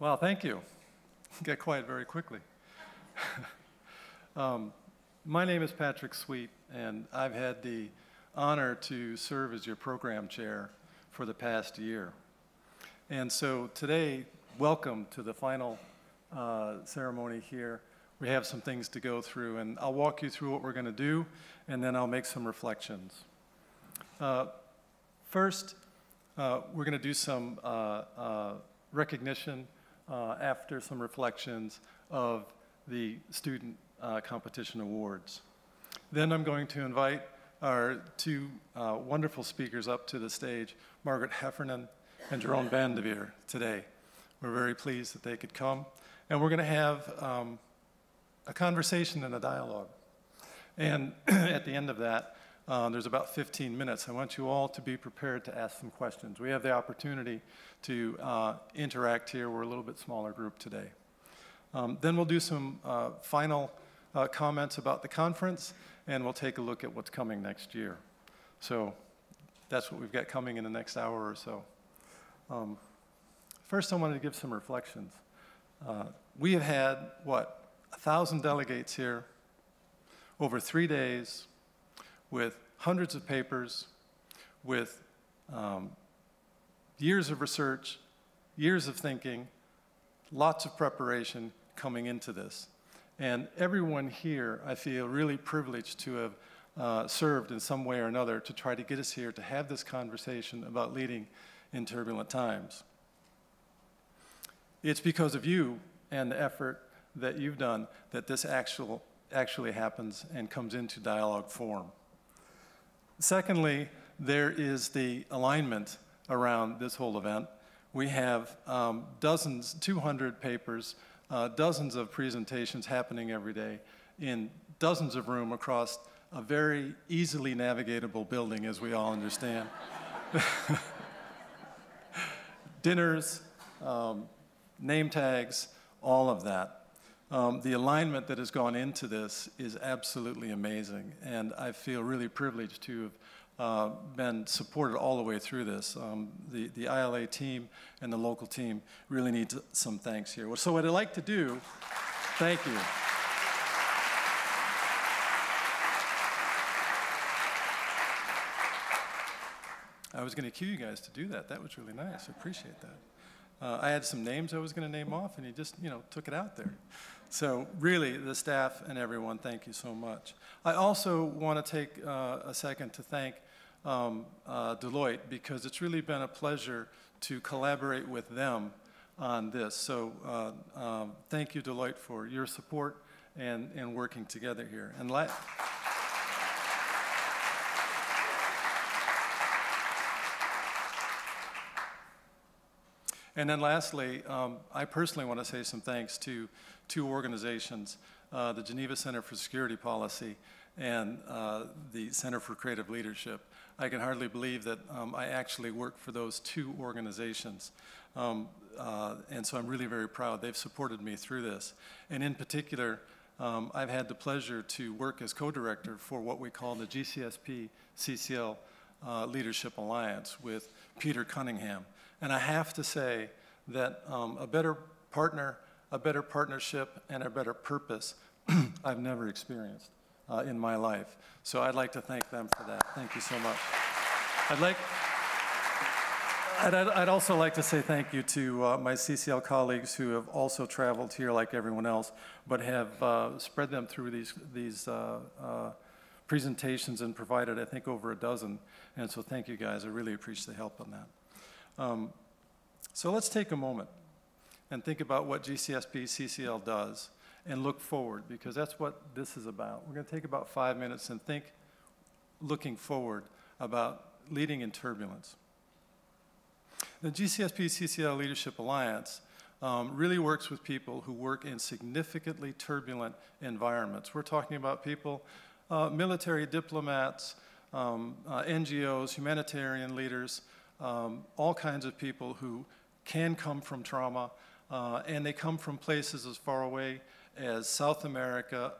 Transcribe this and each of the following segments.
Well, thank you. Get quiet very quickly. My name is Patrick Sweet, and I've had the honor to serve as your program chair for the past year. And so today, welcome to the final ceremony here. We have some things to go through, and I'll walk you through what we're going to do, and then I'll make some reflections. First, we're going to do some recognition after some reflections of the student competition awards. Then I'm going to invite our two wonderful speakers up to the stage, Margaret Heffernan and Jeroen today. We're very pleased that they could come. And we're going to have a conversation and a dialogue. And at the end of that, there's about 15 minutes. I want you all to be prepared to ask some questions. We have the opportunity to interact here. We're a little bit smaller group today. Then we'll do some final comments about the conference, and we'll take a look at what's coming next year. So that's what we've got coming in the next hour or so. First, I wanted to give some reflections. We have had, 1,000 delegates here over 3 days with hundreds of papers, with years of research, years of thinking, lots of preparation coming into this. And everyone here, I feel really privileged to have served in some way or another to try to get us here to have this conversation about leading in turbulent times. It's because of you and the effort that you've done that this actually happens and comes into dialogue form. Secondly, there is the alignment around this whole event. We have dozens, 200 papers, dozens of presentations happening every day in dozens of rooms across a very easily navigatable building, as we all understand. Dinners, name tags, all of that. The alignment that has gone into this is absolutely amazing, and I feel really privileged to have been supported all the way through this. The ILA team and the local team really need some thanks here. So what I'd like to do, thank you. I was going to cue you guys to do that. That was really nice. I appreciate that. I had some names I was going to name off, and you just, took it out there. So really, the staff and everyone, thank you so much. I also want to take a second to thank Deloitte, because it's really been a pleasure to collaborate with them on this. So thank you, Deloitte, for your support and working together here. And then lastly, I personally want to say some thanks to two organizations, the Geneva Center for Security Policy and the Center for Creative Leadership. I can hardly believe that I actually work for those two organizations. And so I'm really very proud. They've supported me through this. And in particular, I've had the pleasure to work as co-director for what we call the GCSP CCL Leadership Alliance with Peter Cunningham. And I have to say that a better partner, a better partnership, and a better purpose I've never experienced in my life. So I'd like to thank them for that. Thank you so much. I'd also like to say thank you to my CCL colleagues who have also traveled here like everyone else, but have spread them through these presentations and provided, I think, over a dozen. And so thank you guys. I really appreciate the help on that. So let's take a moment and think about what GCSP CCL does and look forward, because that's what this is about. We're going to take about 5 minutes and think, looking forward, about leading in turbulence. The GCSP CCL Leadership Alliance really works with people who work in significantly turbulent environments. We're talking about people, military diplomats, NGOs, humanitarian leaders, all kinds of people who can come from trauma, and they come from places as far away as South America,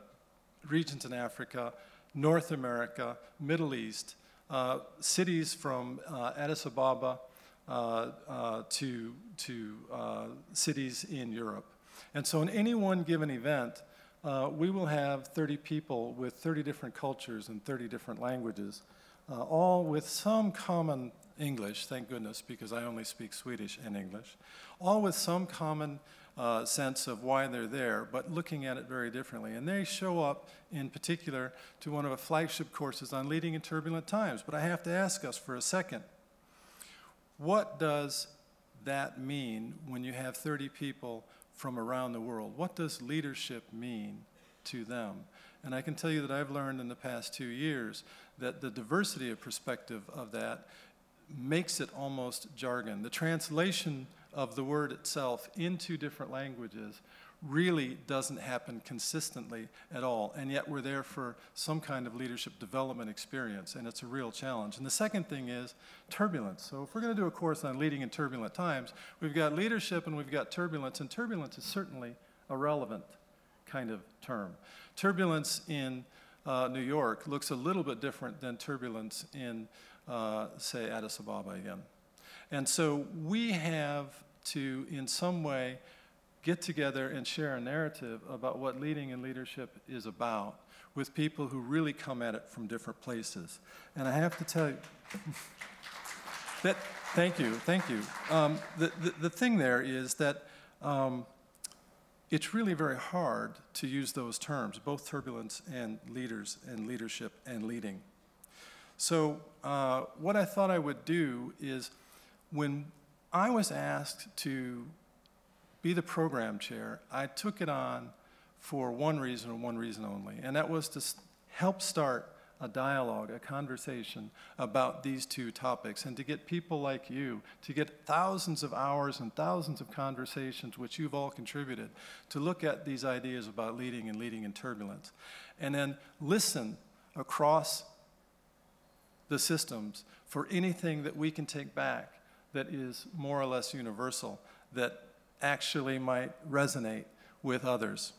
regions in Africa, North America, Middle East, cities from Addis Ababa to cities in Europe. And so in any one given event, we will have 30 people with 30 different cultures and 30 different languages, all with some common English, thank goodness, because I only speak Swedish and English, all with some common sense of why they're there, but looking at it very differently. And they show up, in particular, to one of the flagship courses on leading in turbulent times. But I have to ask us for a second, what does that mean when you have 30 people from around the world? What does leadership mean to them? And I can tell you that I've learned in the past 2 years that the diversity of perspective of that makes it almost jargon. The translation of the word itself into different languages really doesn't happen consistently at all, and yet we're there for some kind of leadership development experience, and it's a real challenge. And the second thing is turbulence. So if we're going to do a course on leading in turbulent times, we've got leadership and we've got turbulence, and turbulence is certainly a relevant kind of term. Turbulence in New York looks a little bit different than turbulence in, say, Addis Ababa again. And so we have to, in some way, get together and share a narrative about what leading and leadership is about with people who really come at it from different places. And I have to tell you that, thank you. The thing there is that it's really very hard to use those terms, both turbulence and leaders and leadership and leading. So what I thought I would do is, when I was asked to be the program chair, I took it on for one reason and one reason only, and that was to help start a dialogue, a conversation about these two topics, and to get people like you, to get thousands of hours and thousands of conversations, which you've all contributed, to look at these ideas about leading and leading in turbulence, and then listen across the systems for anything that we can take back that is more or less universal, that actually might resonate with others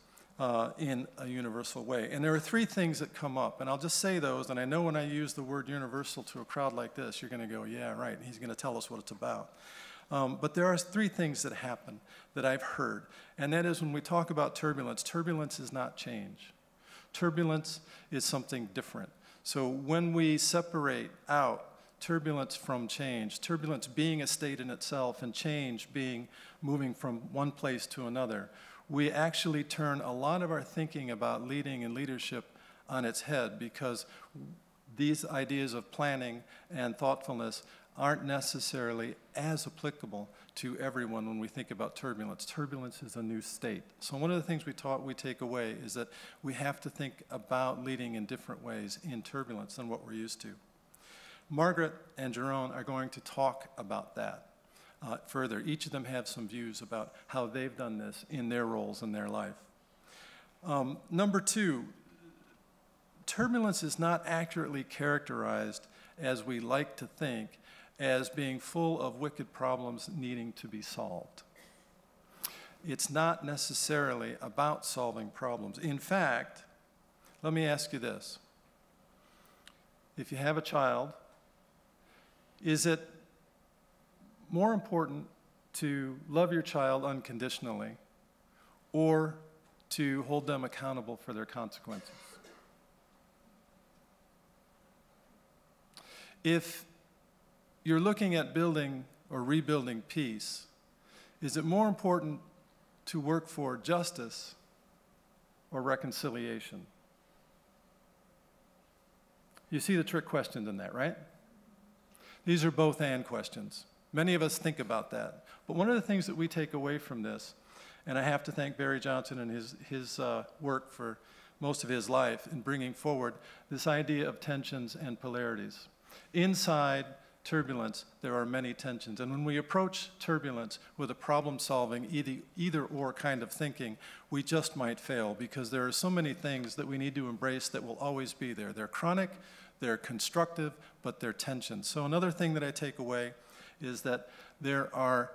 in a universal way. And there are three things that come up, and I'll just say those, and I know when I use the word universal to a crowd like this, you're going to go, yeah, right, he's going to tell us what it's about. But there are three things that happen that I've heard, and that is when we talk about turbulence, turbulence is not change. Turbulence is something different. So when we separate out turbulence from change, turbulence being a state in itself and change being moving from one place to another, we actually turn a lot of our thinking about leading and leadership on its head, because these ideas of planning and thoughtfulness aren't necessarily as applicable to everyone when we think about turbulence. Turbulence is a new state. So one of the things we take away is that we have to think about leading in different ways in turbulence than what we're used to. Margaret and Jeroen are going to talk about that further. Each of them have some views about how they've done this in their roles in their life. Number two, turbulence is not accurately characterized, as we like to think, as being full of wicked problems needing to be solved. It's not necessarily about solving problems. In fact, let me ask you this. If you have a child, is it more important to love your child unconditionally or to hold them accountable for their consequences? If you're looking at building or rebuilding peace, is it more important to work for justice or reconciliation? You see the trick questions in that, right? These are both and questions. Many of us think about that. But one of the things that we take away from this, and I have to thank Barry Johnson and his work for most of his life in bringing forward this idea of tensions and polarities. Inside turbulence, there are many tensions. And when we approach turbulence with a problem-solving, either-or kind of thinking, we just might fail, because there are so many things that we need to embrace that will always be there. They're chronic, they're constructive, but they're tensions. So another thing that I take away is that there are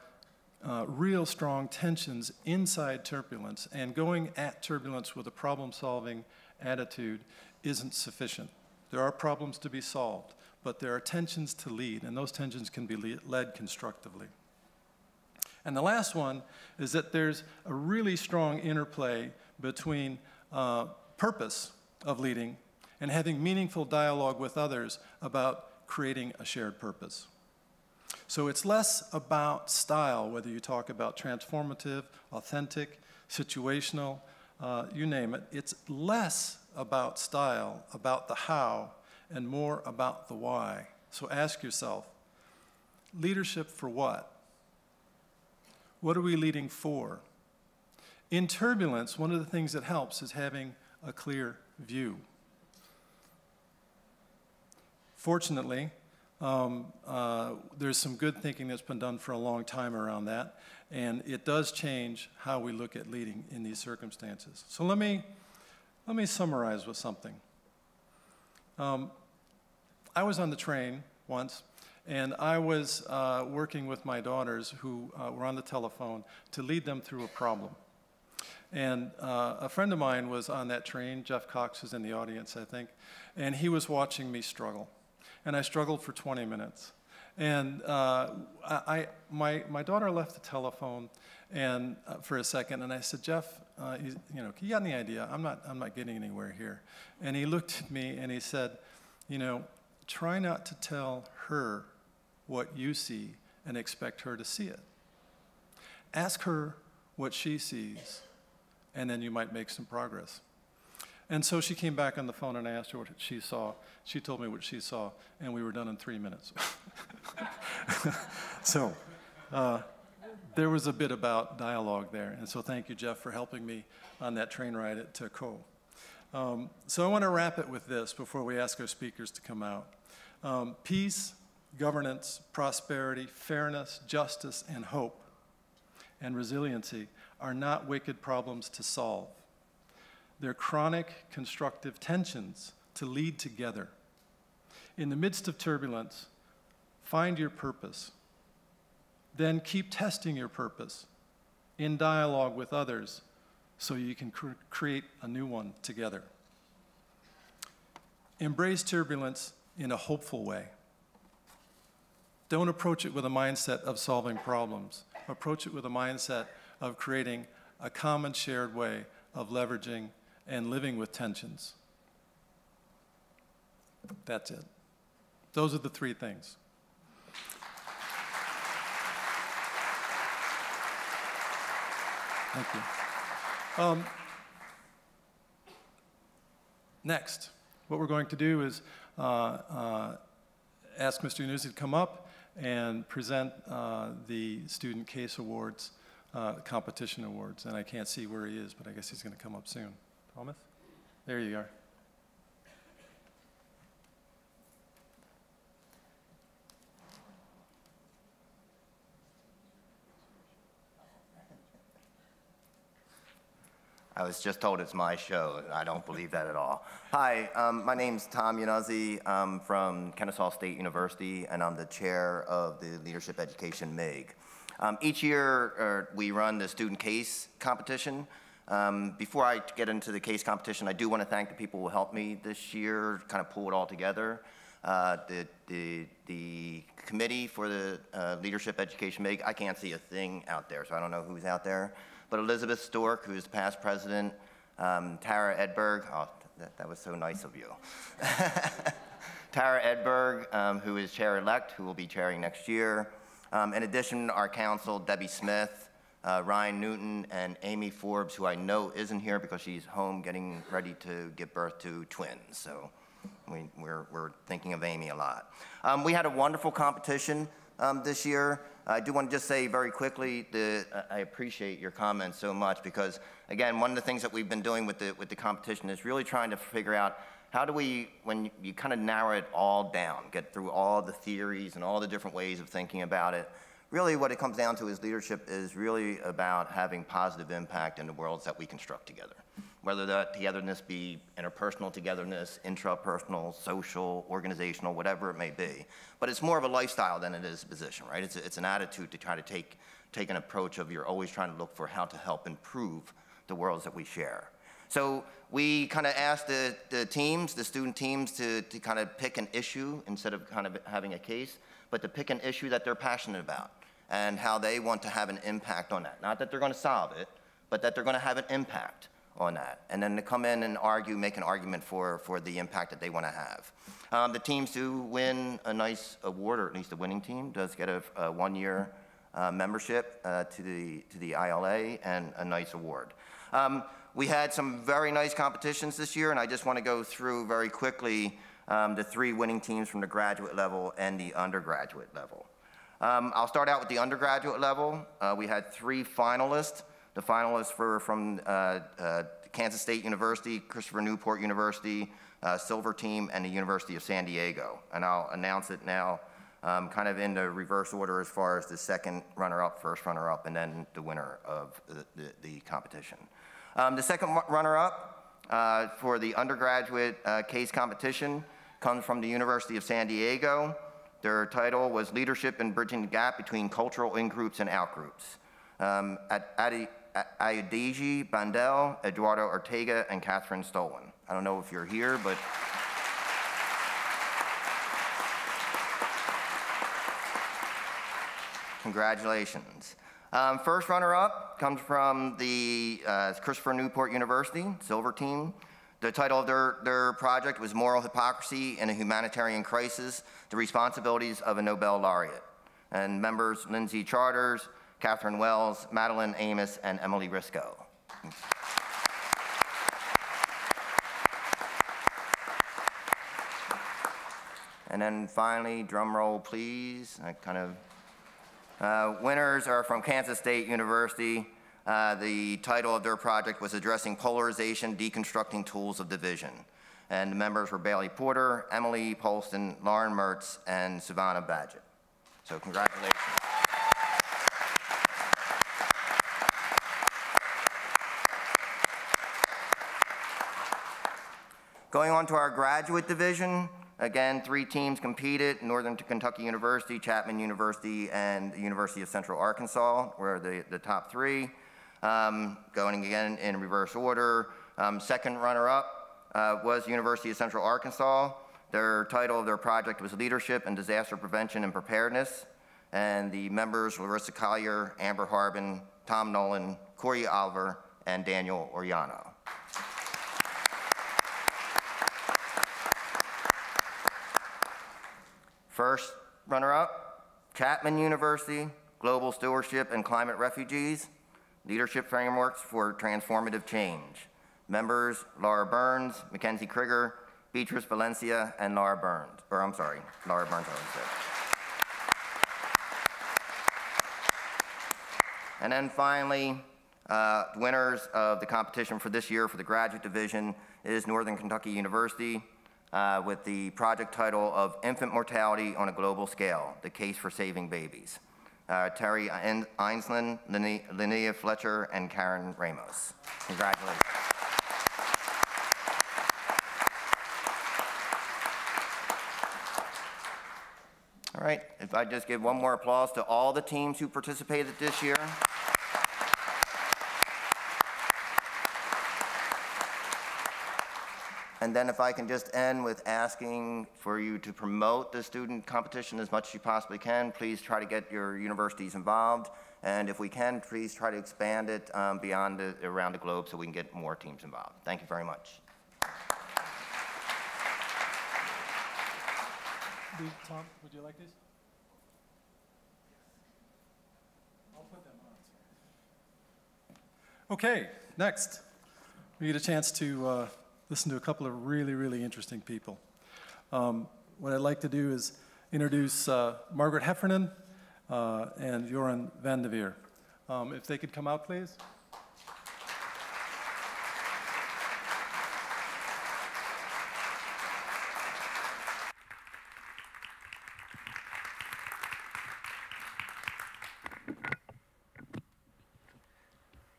real strong tensions inside turbulence, and going at turbulence with a problem-solving attitude isn't sufficient. There are problems to be solved, but there are tensions to lead, and those tensions can be led constructively. And the last one is that there's a really strong interplay between purpose of leading and having meaningful dialogue with others about creating a shared purpose. So it's less about style, whether you talk about transformative, authentic, situational, you name it. It's less about style, about the how, and more about the why. So ask yourself, leadership for what? What are we leading for? In turbulence, one of the things that helps is having a clear view. Fortunately, there's some good thinking that's been done for a long time around that, and it does change how we look at leading in these circumstances. So let me summarize with something. I was on the train once, and I was working with my daughters who were on the telephone to lead them through a problem. And a friend of mine was on that train. Jeff Cox was in the audience, I think, and he was watching me struggle. And I struggled for 20 minutes. And my daughter left the telephone and for a second, and I said, Jeff, you got any idea? I'm not getting anywhere here. And he looked at me and he said, try not to tell her what you see and expect her to see it. Ask her what she sees, and then you might make some progress. And so she came back on the phone and I asked her what she saw. She told me what she saw, and we were done in 3 minutes. So there was a bit about dialogue there, and so thank you, Jeff, for helping me on that train ride at Co. So I want to wrap it with this before we ask our speakers to come out. Peace, governance, prosperity, fairness, justice, and hope, and resiliency are not wicked problems to solve. They're chronic, constructive tensions to lead together. In the midst of turbulence, find your purpose. Then keep testing your purpose in dialogue with others so you can create a new one together. Embrace turbulence in a hopeful way. Don't approach it with a mindset of solving problems. Approach it with a mindset of creating a common shared way of leveraging and living with tensions. That's it. Those are the three things. Thank you. Next, what we're going to do is ask Mr. Nuzzi to come up and present the Student Case Awards, competition awards. And I can't see where he is, but I guess he's going to come up soon. Thomas? There you are. I was just told it's my show, and I don't believe that at all. Hi, my name's Tom Yanuzzi. I'm from Kennesaw State University, and I'm the chair of the Leadership Education MIG. Each year, we run the student case competition. Before I get into the case competition, I do want to thank the people who helped me this year, kind of pull it all together. The committee for the Leadership Education MIG, I can't see a thing out there, so I don't know who's out there. But Elizabeth Stork, who's the past president, Tara Edberg, oh, that was so nice of you. Tara Edberg, who is chair-elect, who will be chairing next year. In addition, our council, Debbie Smith, Ryan Newton, and Amy Forbes, who I know isn't here because she's home getting ready to give birth to twins. So we're thinking of Amy a lot. We had a wonderful competition this year. I do want to just say very quickly that I appreciate your comments so much because, again, one of the things that we've been doing with the competition is really trying to figure out how do we, when you kind of narrow it all down, get through all the theories and all the different ways of thinking about it, really what it comes down to is leadership is really about having positive impact in the worlds that we construct together. Whether that togetherness be interpersonal togetherness, intrapersonal, social, organizational, whatever it may be. But it's more of a lifestyle than it is a position, right? It's an attitude to try to take an approach of you're always trying to look for how to help improve the worlds that we share. So we kind of asked the teams, the student teams, to kind of pick an issue instead of kind of having a case, but to pick an issue that they're passionate about and how they want to have an impact on that. Not that they're going to solve it, but that they're going to have an impact on that. And then to come in and argue, make an argument for the impact that they want to have. The teams do win a nice award, or at least the winning team does get a one-year membership to the ILA and a nice award. We had some very nice competitions this year, and I just want to go through very quickly the 3 winning teams from the graduate level and the undergraduate level. I'll start out with the undergraduate level. We had 3 finalists. The finalists were from Kansas State University, Christopher Newport University, Silver Team, and the University of San Diego. And I'll announce it now kind of in the reverse order as far as the second runner-up, first runner-up, and then the winner of the competition. The second runner-up for the undergraduate case competition comes from the University of San Diego. Their title was Leadership in Bridging the Gap Between Cultural In-Groups and Out-Groups. Ayudeji Bandel, Eduardo Ortega, and Catherine Stolen. I don't know if you're here, but congratulations. First runner-up comes from the Christopher Newport University, Silver Team. The title of their project was Moral Hypocrisy in a Humanitarian Crisis, the Responsibilities of a Nobel Laureate. And members Lindsay Charters, Catherine Wells, Madeline Amos, and Emily Risco. And then finally, drum roll please. Winners are from Kansas State University. The title of their project was Addressing Polarization, Deconstructing Tools of Division. And the members were Bailey Porter, Emily Polston, Lauren Mertz, and Savannah Badgett. So congratulations. Going on to our graduate division, again, 3 teams competed. Northern Kentucky University, Chapman University, and the University of Central Arkansas were the top 3. Going again in reverse order. Second runner-up was University of Central Arkansas. Their title of their project was Leadership in Disaster Prevention and Preparedness. And the members were Larissa Collier, Amber Harbin, Tom Nolan, Corey Oliver, and Daniel Oriano. First runner-up, Chapman University, Global Stewardship and Climate Refugees, Leadership Frameworks for Transformative Change. Members, Laura Burns, Mackenzie Krieger, Beatrice Valencia, and Laura Burns. Laura Burns already said. And then finally, winners of the competition for this year for the graduate division is Northern Kentucky University, with the project title of Infant Mortality on a Global Scale, The Case for Saving Babies. Terry Einsland, Linnea Fletcher, and Karen Ramos. Congratulations. All right, if I just give one more applause to all the teams who participated this year. And then if I can just end with asking for you to promote the student competition as much as you possibly can. Please try to get your universities involved. And if we can, please try to expand it beyond around the globe so we can get more teams involved. Thank you very much. Tom, would you like these? I'll put them on. Okay, next. We get a chance to listen to a couple of really, really interesting people. What I'd like to do is introduce Margaret Heffernan and Jeroen van de Veer. If they could come out, please.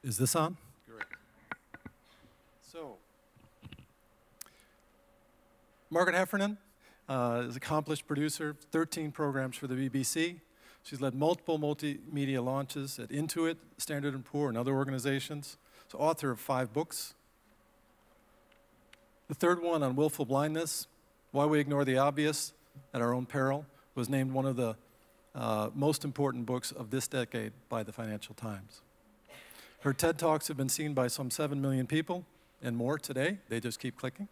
Is this on? Great. So, Margaret Heffernan is an accomplished producer, 13 programs for the BBC. She's led multiple multimedia launches at Intuit, Standard & Poor, and other organizations. She's author of 5 books. The third one on willful blindness, Why We Ignore the Obvious at Our Own Peril, was named one of the most important books of this decade by the Financial Times. Her TED Talks have been seen by some 7 million people and more today. They just keep clicking.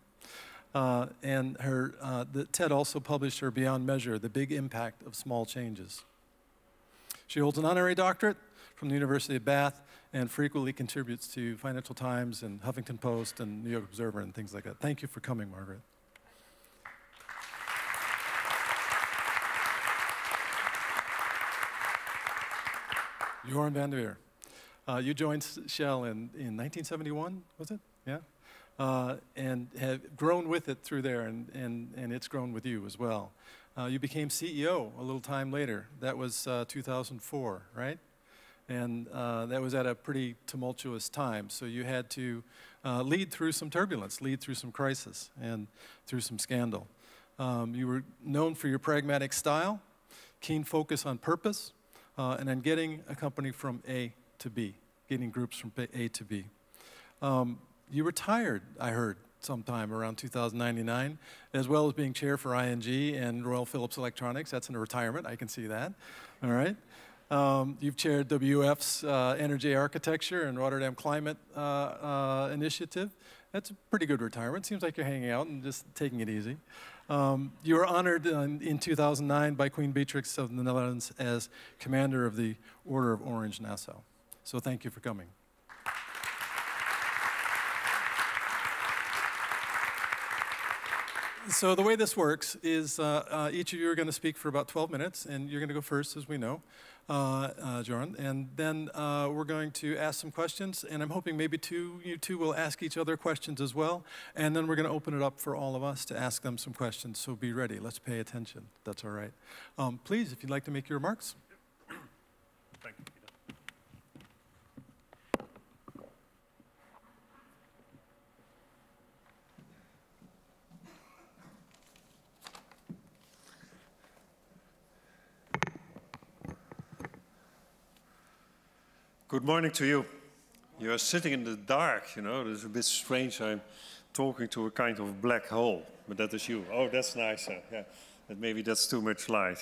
The TED also published her Beyond Measure, The Big Impact of Small Changes. She holds an honorary doctorate from the University of Bath and frequently contributes to Financial Times and Huffington Post and New York Observer and things like that. Thank you for coming, Margaret. Jeroen van der Veer. You joined Shell in 1971, was it? Yeah? And have grown with it through there, and it's grown with you as well. You became CEO a little time later. That was 2004, right? And that was at a pretty tumultuous time. So you had to lead through some turbulence, lead through some crisis, and through some scandal. You were known for your pragmatic style, keen focus on purpose, and then getting a company from A to B, getting groups from A to B. You retired, I heard, sometime around 2099, as well as being chair for ING and Royal Philips Electronics. That's in a retirement, I can see that, all right? You've chaired WF's Energy Architecture and Rotterdam Climate Initiative. That's a pretty good retirement. Seems like you're hanging out and just taking it easy. You were honored in 2009 by Queen Beatrix of the Netherlands as Commander of the Order of Orange Nassau. So thank you for coming. So the way this works is each of you are going to speak for about 12 minutes, and you're going to go first, as we know, Jeroen. And then we're going to ask some questions, and I'm hoping maybe you two will ask each other questions as well. And then we're going to open it up for all of us to ask them some questions. So be ready. Let's pay attention. That's all right. Please, if you'd like to make your remarks. Thank you, Peter. Good morning to you. You are sitting in the dark, you know. It's a bit strange. I'm talking to a kind of black hole, but that is you. Oh, that's nicer. Yeah, but maybe that's too much light.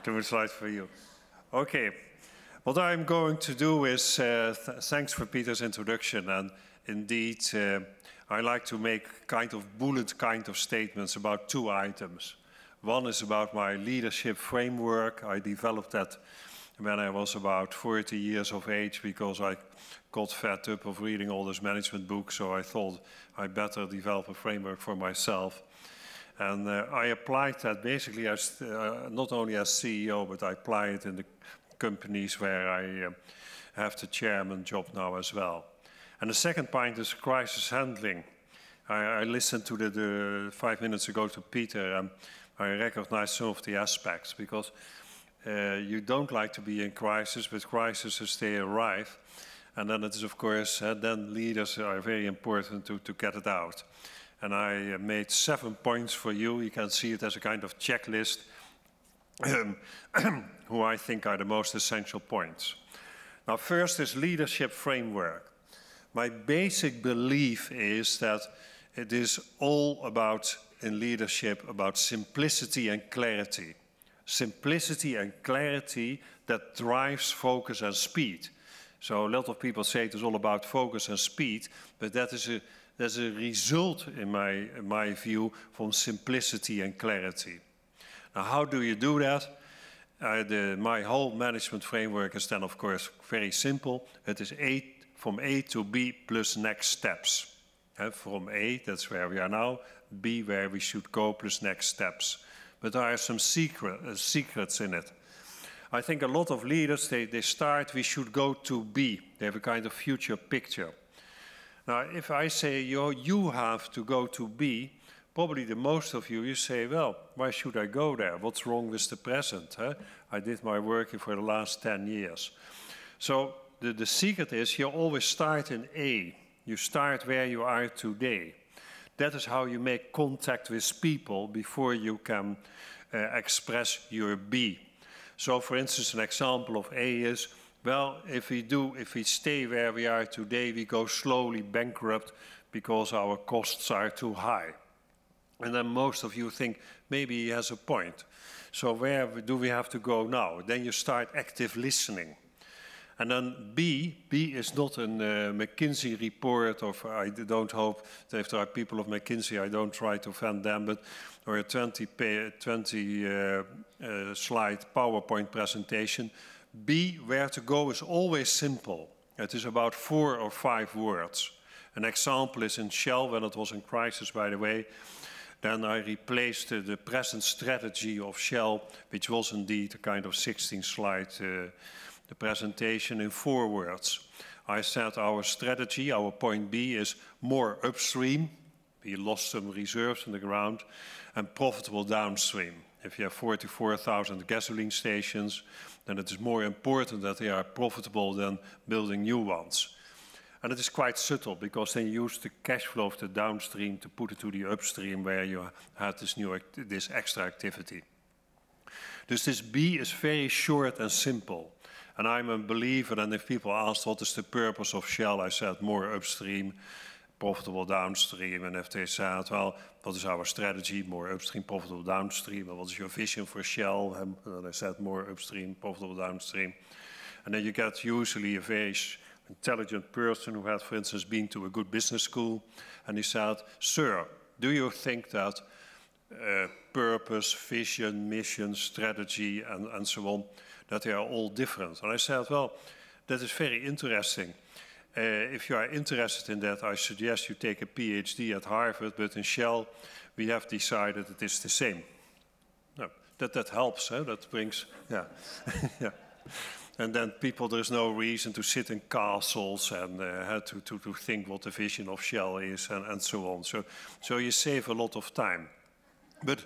Too much light for you. Okay. What I'm going to do is, thanks for Peter's introduction, and indeed, I like to make kind of bullet kind of statements about two items. One is about my leadership framework. I developed that when I was about 40 years of age, because I got fed up of reading all those management books, so I thought I better develop a framework for myself. And I applied that basically as, not only as CEO, but I apply it in the companies where I have the chairman job now as well. And the second point is crisis handling. I listened to the 5 minutes ago to Peter, and I recognized some of the aspects, because you don't like to be in crisis, but crises, they arrive. And then it is, of course, then leaders are very important to get it out. And I made 7 points for you. You can see it as a kind of checklist, who I think are the most essential points. Now, first is leadership framework. My basic belief is that it is all about, in leadership, about simplicity and clarity. Simplicity and clarity that drives focus and speed. So a lot of people say it is all about focus and speed, but that is a result, in my view, from simplicity and clarity. Now, how do you do that? My whole management framework is then, of course, very simple. It is from A to B plus next steps. From A, that's where we are now, B, where we should go, plus next steps. But there are some secrets in it. I think a lot of leaders, they start, we should go to B. They have a kind of future picture. Now, if I say, you have to go to B, probably the most of you say, well, why should I go there? What's wrong with the present? I did my work here for the last 10 years. So the secret is you always start in A. You start where you are today. That is how you make contact with people before you can express your B. So, for instance, an example of A is, well, if we stay where we are today, we go slowly bankrupt because our costs are too high. And then most of you think, maybe he has a point. So where do we have to go now? Then you start active listening. And then B is not a McKinsey report, I don't hope that if there are people of McKinsey, I don't try to offend them, but or a 20 slide PowerPoint presentation. B, where to go is always simple. It is about 4 or 5 words. An example is in Shell, when it was in crisis, by the way, then I replaced the present strategy of Shell, which was indeed a kind of 16-slide the presentation, in 4 words. I said our strategy, our point B, is more upstream. We lost some reserves in the ground, and profitable downstream. If you have 44,000 gasoline stations, then it is more important that they are profitable than building new ones. And it is quite subtle, because then you use the cash flow of the downstream to put it to the upstream where you had this extra activity. Dus this B is very short and simple. And I'm a believer, and if people ask what is the purpose of Shell, I said more upstream, profitable downstream. And if they said, well, what is our strategy? More upstream, profitable downstream. And what is your vision for Shell? And I said more upstream, profitable downstream. And then you get usually a very intelligent person who had, for instance, been to a good business school. And he said, sir, do you think that purpose, vision, mission, strategy, and so on, that they are all different? And I said, well, that is very interesting. If you are interested in that, I suggest you take a PhD at Harvard, but in Shell, we have decided it is the same. No, that helps, huh? That brings, yeah. Yeah. And then people, there's no reason to sit in castles and to think what the vision of Shell is and so on. So you save a lot of time. But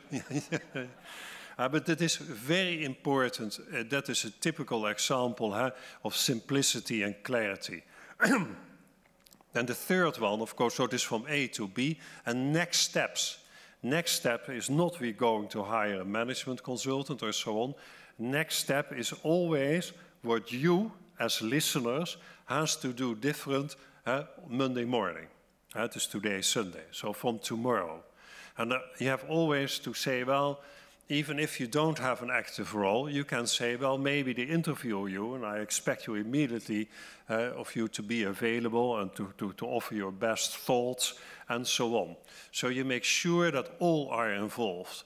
but it is very important. That is a typical example of simplicity and clarity. And the third one, of course, so it is from A to B. And next steps. Next step is not we're going to hire a management consultant or so on. Next step is always what you, as listeners, has to do different Monday morning. It is today, Sunday, so from tomorrow. And you have always to say, well, even if you don't have an active role, you can say, well, maybe they interview you, and I expect you immediately of you to be available and to offer your best thoughts, and so on. So you make sure that all are involved.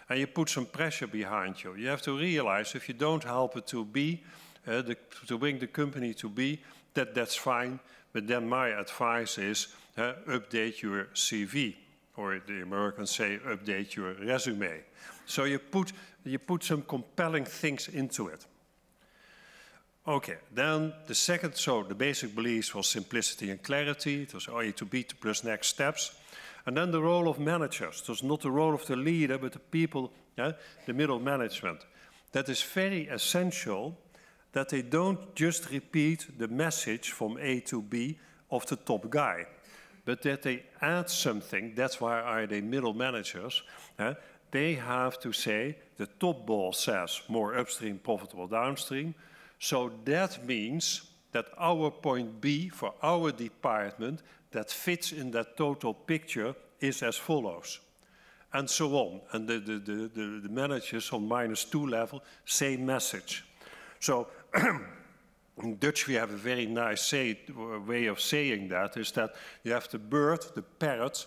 And you put some pressure behind you. You have to realize if you don't help it to be, to bring the company to be, that's fine. But then my advice is update your CV, or the Americans say update your resume. So you put some compelling things into it. Okay, then the second, so the basic beliefs was simplicity and clarity. It was A to B plus next steps. And then the role of managers. It was not the role of the leader, but the people, the middle management. That is very essential that they don't just repeat the message from A to B of the top guy, but that they add something. That's why are they middle managers. They have to say, the top boss says more upstream, profitable downstream. So that means that our point B for our department that fits in that total picture is as follows. And so on. And the managers on -2 level, same message. So in Dutch we have a very nice way of saying that, is that you have the bird, the parrot.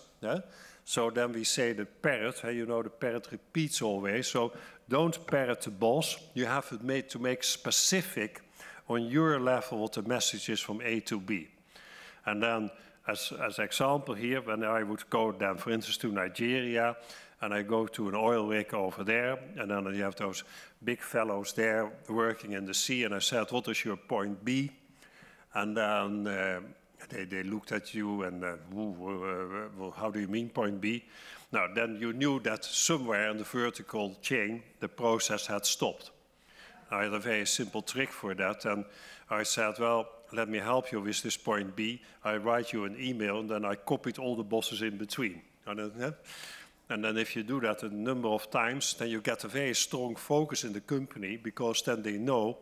So then we say the parrot, you know the parrot repeats always. So don't parrot the boss. You have it to make specific on your level what the message is from A to B. And then as example here, when I would go then, for instance, to Nigeria, and I go to an oil rig over there, and then you have those big fellows there working in the sea, and I said, what is your point B? And then they looked at you and, well, how do you mean point B? Now, then you knew that somewhere in the vertical chain, the process had stopped. I had a very simple trick for that, and I said, well, let me help you with this point B. I write you an email, and then I copied all the bosses in between. And then if you do that a number of times, then you get a very strong focus in the company, because then they know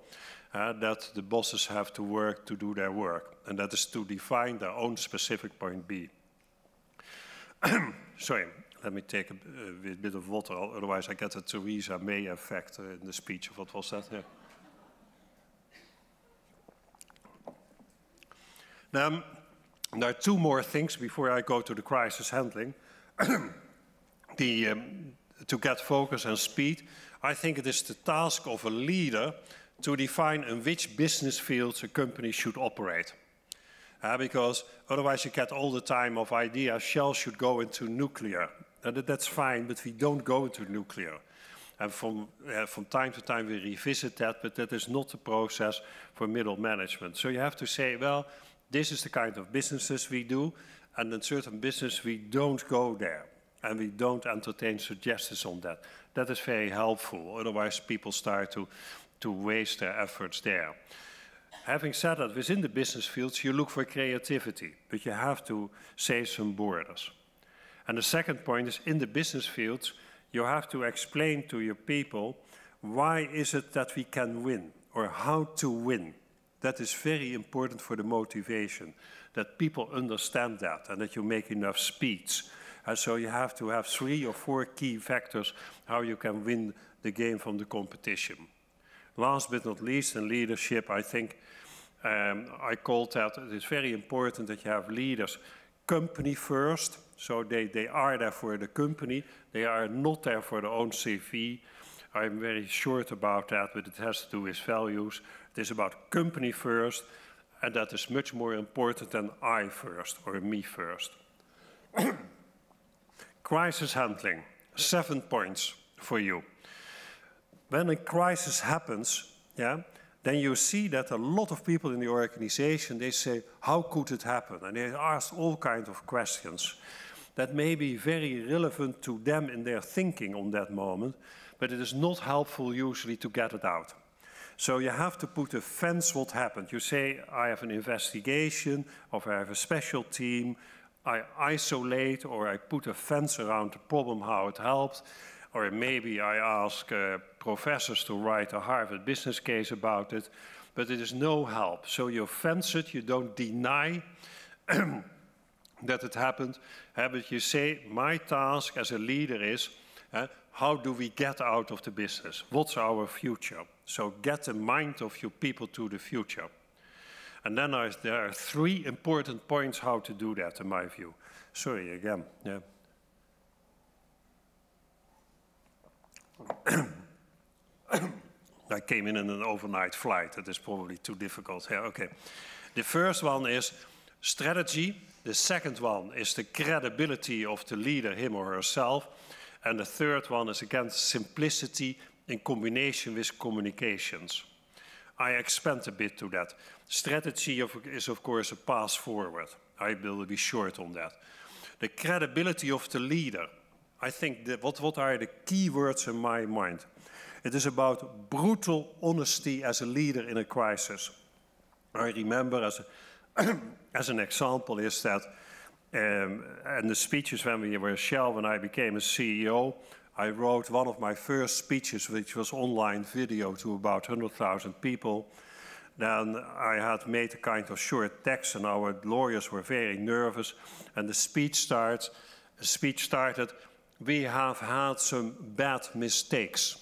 that the bosses have to work to do their work. And that is to define their own specific point B. Sorry, let me take a bit of water, otherwise I get a Theresa May effect in the speech. What was that? Yeah. Now, there are two more things before I go to the crisis handling. To get focus and speed, I think it is the task of a leader to define in which business fields a company should operate. Because otherwise you get all the time of ideas, Shell should go into nuclear. And that's fine, but we don't go into nuclear. And from time to time we revisit that, but that is not the process for middle management. So you have to say, well, this is the kind of businesses we do, and in certain business we don't go there. And we don't entertain suggestions on that. That is very helpful, otherwise people start to waste their efforts there. Having said that, within the business fields, you look for creativity, but you have to say some borders. And the second point is, in the business fields, you have to explain to your people, why is it that we can win, or how to win. That is very important for the motivation, that people understand that, and that you make enough speeds. And so you have to have 3 or 4 key factors how you can win the game from the competition. Last but not least, in leadership, I think I called that it is very important that you have leaders company first. So they are there for the company. They are not there for their own CV. I'm very short about that, but it has to do with values. It is about company first, and that is much more important than I first or me first. Crisis handling, 7 points for you. When a crisis happens, then you see that a lot of people in the organization, they say, how could it happen? And they ask all kinds of questions that may be very relevant to them in their thinking on that moment, but it is not helpful usually to get it out. So you have to put a fence what happened. You say, I have an investigation, or I have a special team, I isolate, or I put a fence around the problem, how it helped, or maybe I ask professors to write a Harvard business case about it, but it is no help. So you fence it, you don't deny that it happened, but you say, my task as a leader is, how do we get out of the business? What's our future? So get the mind of your people to the future. And then there are 3 important points how to do that, in my view. Sorry, again. Yeah. I came in an overnight flight. That is probably too difficult. Yeah, okay. The first one is strategy. The second one is the credibility of the leader, him or herself. And the third one is, again, simplicity in combination with communications. I expand a bit to that. Strategy is, of course, a path forward. I will be short on that. The credibility of the leader. I think that what are the key words in my mind? It is about brutal honesty as a leader in a crisis. I remember as an example is that in the speeches when we were Shell, when I became a CEO, I wrote one of my first speeches, which was online video to about 100,000 people. Then I had made a kind of short text, and our lawyers were very nervous. And the speech started, we have had some bad mistakes.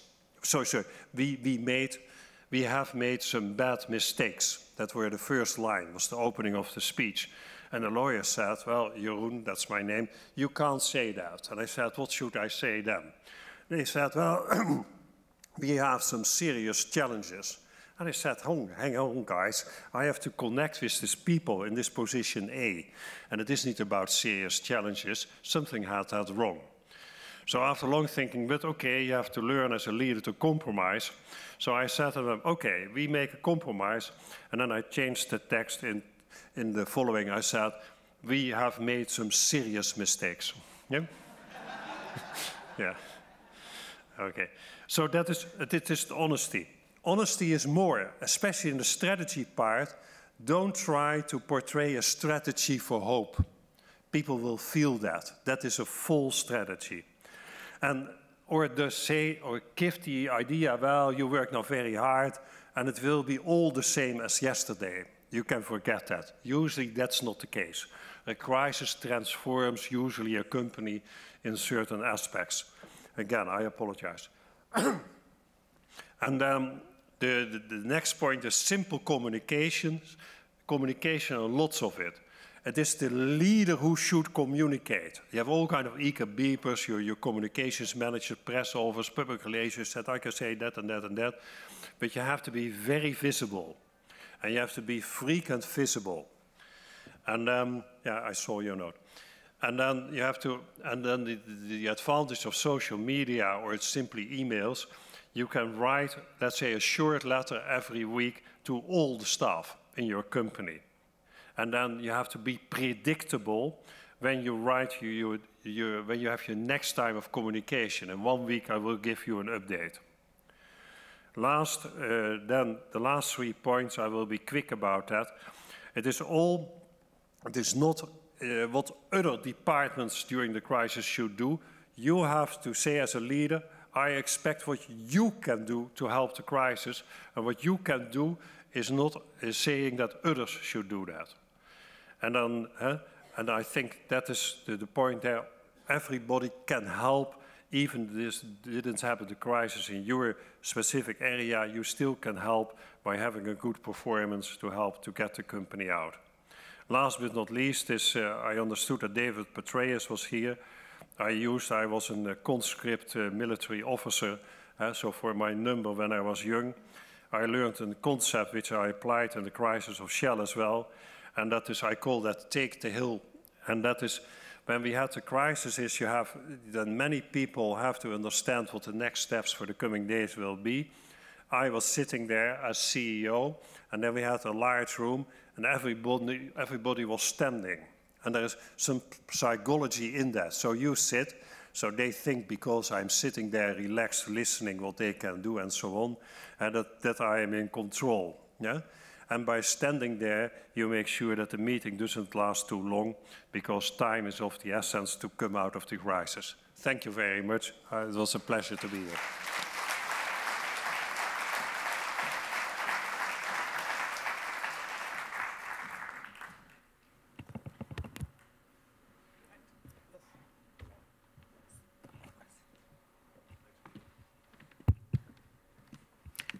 We have made some bad mistakes. That were the first line, was the opening of the speech. And the lawyer said, well, Jeroen, that's my name, you can't say that. And I said, what should I say then? They said, well, we have some serious challenges. And I said, hang on, guys. I have to connect with these people in this position A. And it isn't about serious challenges. Something had wrong. So after long thinking, but okay, you have to learn as a leader to compromise. So I said to them, okay, we make a compromise. And then I changed the text in the following. I said, we have made some serious mistakes. Yeah? Yeah. Okay. So it is honesty. Honesty is more, especially in the strategy part. Don't try to portray a strategy for hope. People will feel that. That is a false strategy. Or give the idea, well, you work now very hard, and it will be all the same as yesterday. You can forget that. Usually that's not the case. A crisis transforms usually a company in certain aspects. Again, I apologize. And then the next point is simple communication, and lots of it. It is the leader who should communicate. You have all kind of eager beepers, your communications manager, press office, public relations, that I can say that and that and that. But you have to be very visible. And you have to be frequent visible. And yeah, I saw your note. And then you have to, and then the advantage of social media, or it's simply emails, you can write, let's say, a short letter every week to all the staff in your company. And then you have to be predictable when you write, when you have your next time of communication. In 1 week, I will give you an update. Then the last 3 points, I will be quick about that. It is not what other departments during the crisis should do. You have to say as a leader, I expect what you can do to help the crisis, and what you can do is not saying that others should do that. And then, and I think that is the point there. Everybody can help, even this didn't happen, the crisis in your specific area, you still can help by having a good performance to help to get the company out. Last but not least is, I understood that David Petraeus was here. I was a conscript military officer, so for my number when I was young, I learned a concept which I applied in the crisis of Shell as well, and that is, I call that take the hill. And that is, when we had the crisis, then many people have to understand what the next steps for the coming days will be. I was sitting there as CEO, and then we had a large room, and everybody was standing. And there is some psychology in that. So you sit, so they think because I'm sitting there relaxed, listening what they can do and so on, and that I am in control. Yeah? And by standing there, you make sure that the meeting doesn't last too long, because time is of the essence to come out of the crisis. Thank you very much. It was a pleasure to be here.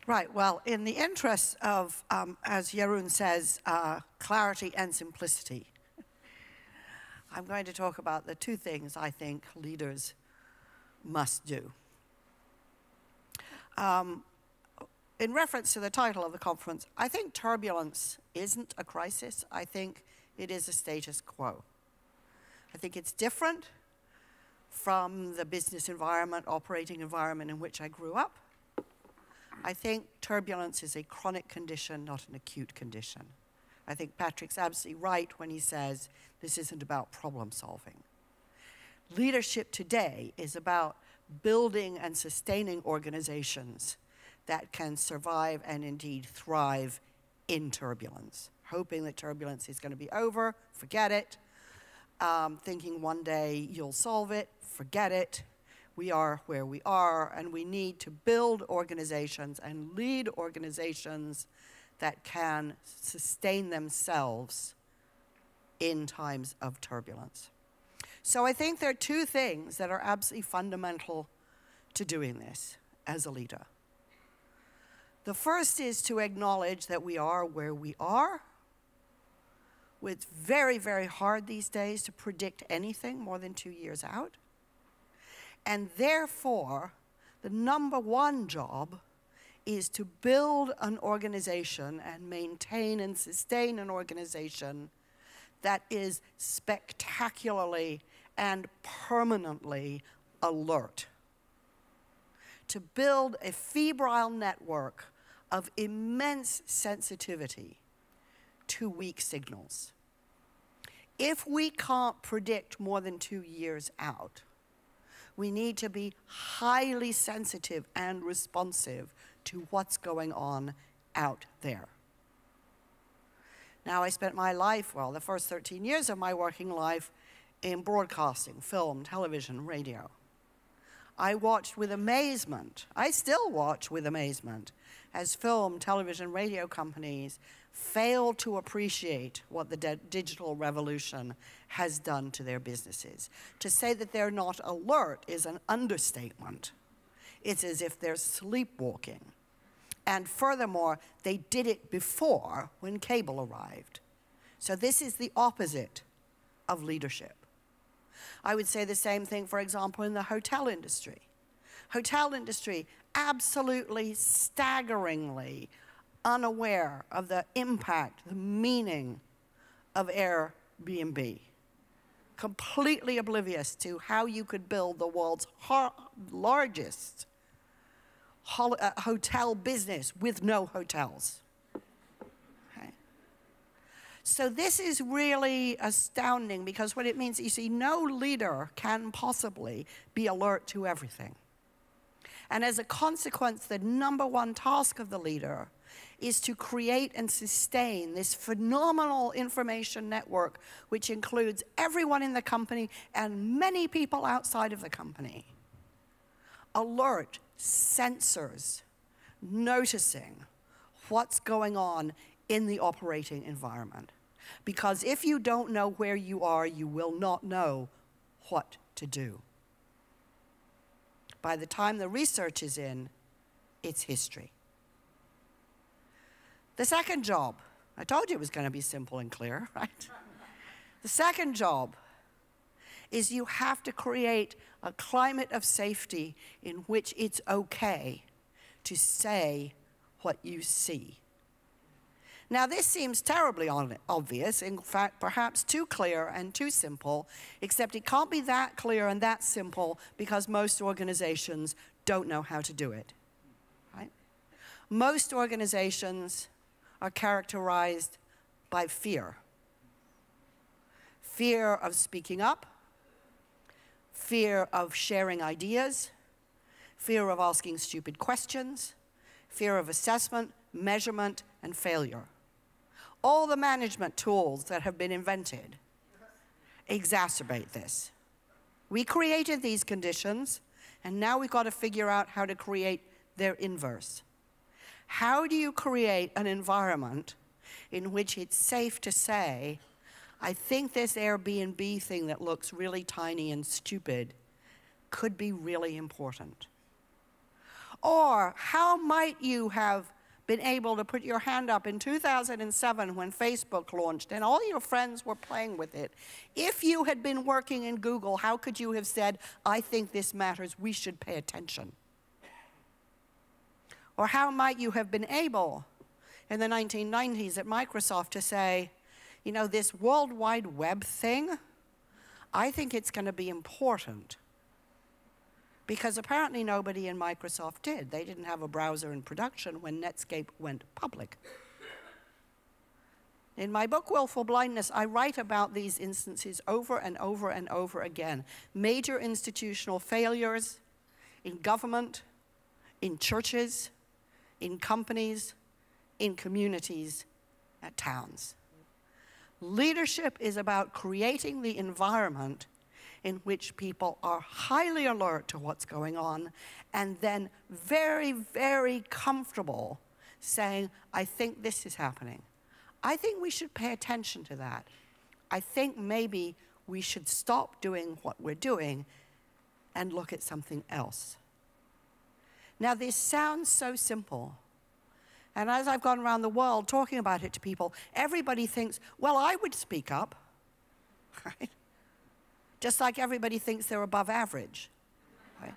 Right, well, in the interest of, as Jeroen says, clarity and simplicity, I'm going to talk about the 2 things I think leaders must do. In reference to the title of the conference, I think turbulence isn't a crisis. I think it is a status quo. I think it's different from the business environment, operating environment in which I grew up. I think turbulence is a chronic condition, not an acute condition. I think Patrick's absolutely right when he says this isn't about problem solving. Leadership today is about building and sustaining organizations that can survive and indeed thrive in turbulence. Hoping that turbulence is going to be over, forget it. Thinking one day you'll solve it, forget it. We are where we are, and we need to build organizations and lead organizations that can sustain themselves in times of turbulence. So I think there are 2 things that are absolutely fundamental to doing this as a leader. The first is to acknowledge that we are where we are. It's very, very hard these days to predict anything more than 2 years out. And therefore, the #1 job is to build an organization and maintain and sustain an organization that is spectacularly and permanently alert. To build a febrile network of immense sensitivity to weak signals. If we can't predict more than 2 years out, we need to be highly sensitive and responsive to what's going on out there. Now, I spent my life, well, the first 13 years of my working life in broadcasting, film, television, radio. I watched with amazement, I still watch with amazement, as film, television, radio companies fail to appreciate what the digital revolution has done to their businesses. To say that they're not alert is an understatement. It's as if they're sleepwalking. And furthermore, they did it before when cable arrived. So this is the opposite of leadership. I would say the same thing, for example, in the hotel industry. Hotel industry, absolutely staggeringly unaware of the impact, the meaning of Airbnb. Completely oblivious to how you could build the world's largest hotel business with no hotels. Okay. So this is really astounding, because what it means, you see, no leader can possibly be alert to everything. And as a consequence, the number one task of the leader is to create and sustain this phenomenal information network, which includes everyone in the company and many people outside of the company. Alert, sensors, noticing what's going on in the operating environment. Because if you don't know where you are, you will not know what to do. By the time the research is in, it's history. The second job, I told you it was going to be simple and clear, right? The second job is you have to create a climate of safety in which it's okay to say what you see. Now, this seems terribly obvious, in fact, perhaps too clear and too simple, except it can't be that clear and that simple because most organizations don't know how to do it, right? Most organizations are characterized by fear. Fear of speaking up, fear of sharing ideas, fear of asking stupid questions, fear of assessment, measurement, and failure. All the management tools that have been invented exacerbate this. We created these conditions, and now we've got to figure out how to create their inverse. How do you create an environment in which it's safe to say, I think this Airbnb thing that looks really tiny and stupid could be really important? Or how might you have been able to put your hand up in 2007 when Facebook launched and all your friends were playing with it? If you had been working in Google, how could you have said, I think this matters, we should pay attention? Or how might you have been able in the 1990s at Microsoft to say, you know, this World Wide Web thing, I think it's going to be important. Because apparently nobody in Microsoft did. They didn't have a browser in production when Netscape went public. In my book, Willful, Blindness, I write about these instances over and over and over again. Major institutional failures in government, in churches, in companies, in communities, at towns. Leadership is about creating the environment in which people are highly alert to what's going on and then very, very comfortable saying, I think this is happening. I think we should pay attention to that. I think maybe we should stop doing what we're doing and look at something else. Now, this sounds so simple. And as I've gone around the world talking about it to people, everybody thinks, well, I would speak up, right? Just like everybody thinks they're above average, right?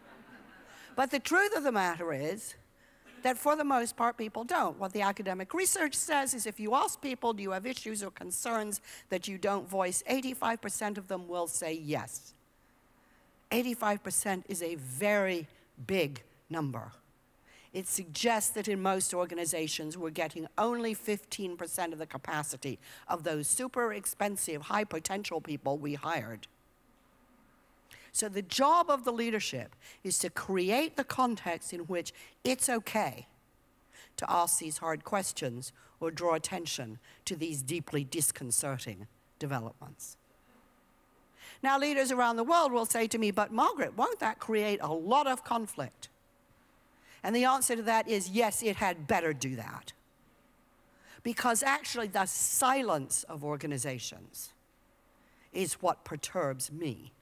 But the truth of the matter is that for the most part, people don't. What the academic research says is if you ask people, do you have issues or concerns that you don't voice, 85% of them will say yes. 85% is a very big number. It suggests that in most organizations, we're getting only 15% of the capacity of those super expensive, high potential people we hired. So the job of the leadership is to create the context in which it's okay to ask these hard questions or draw attention to these deeply disconcerting developments. Now, leaders around the world will say to me, but Margaret, won't that create a lot of conflict? And the answer to that is yes, it had better do that. Because actually the silence of organizations is what perturbs me.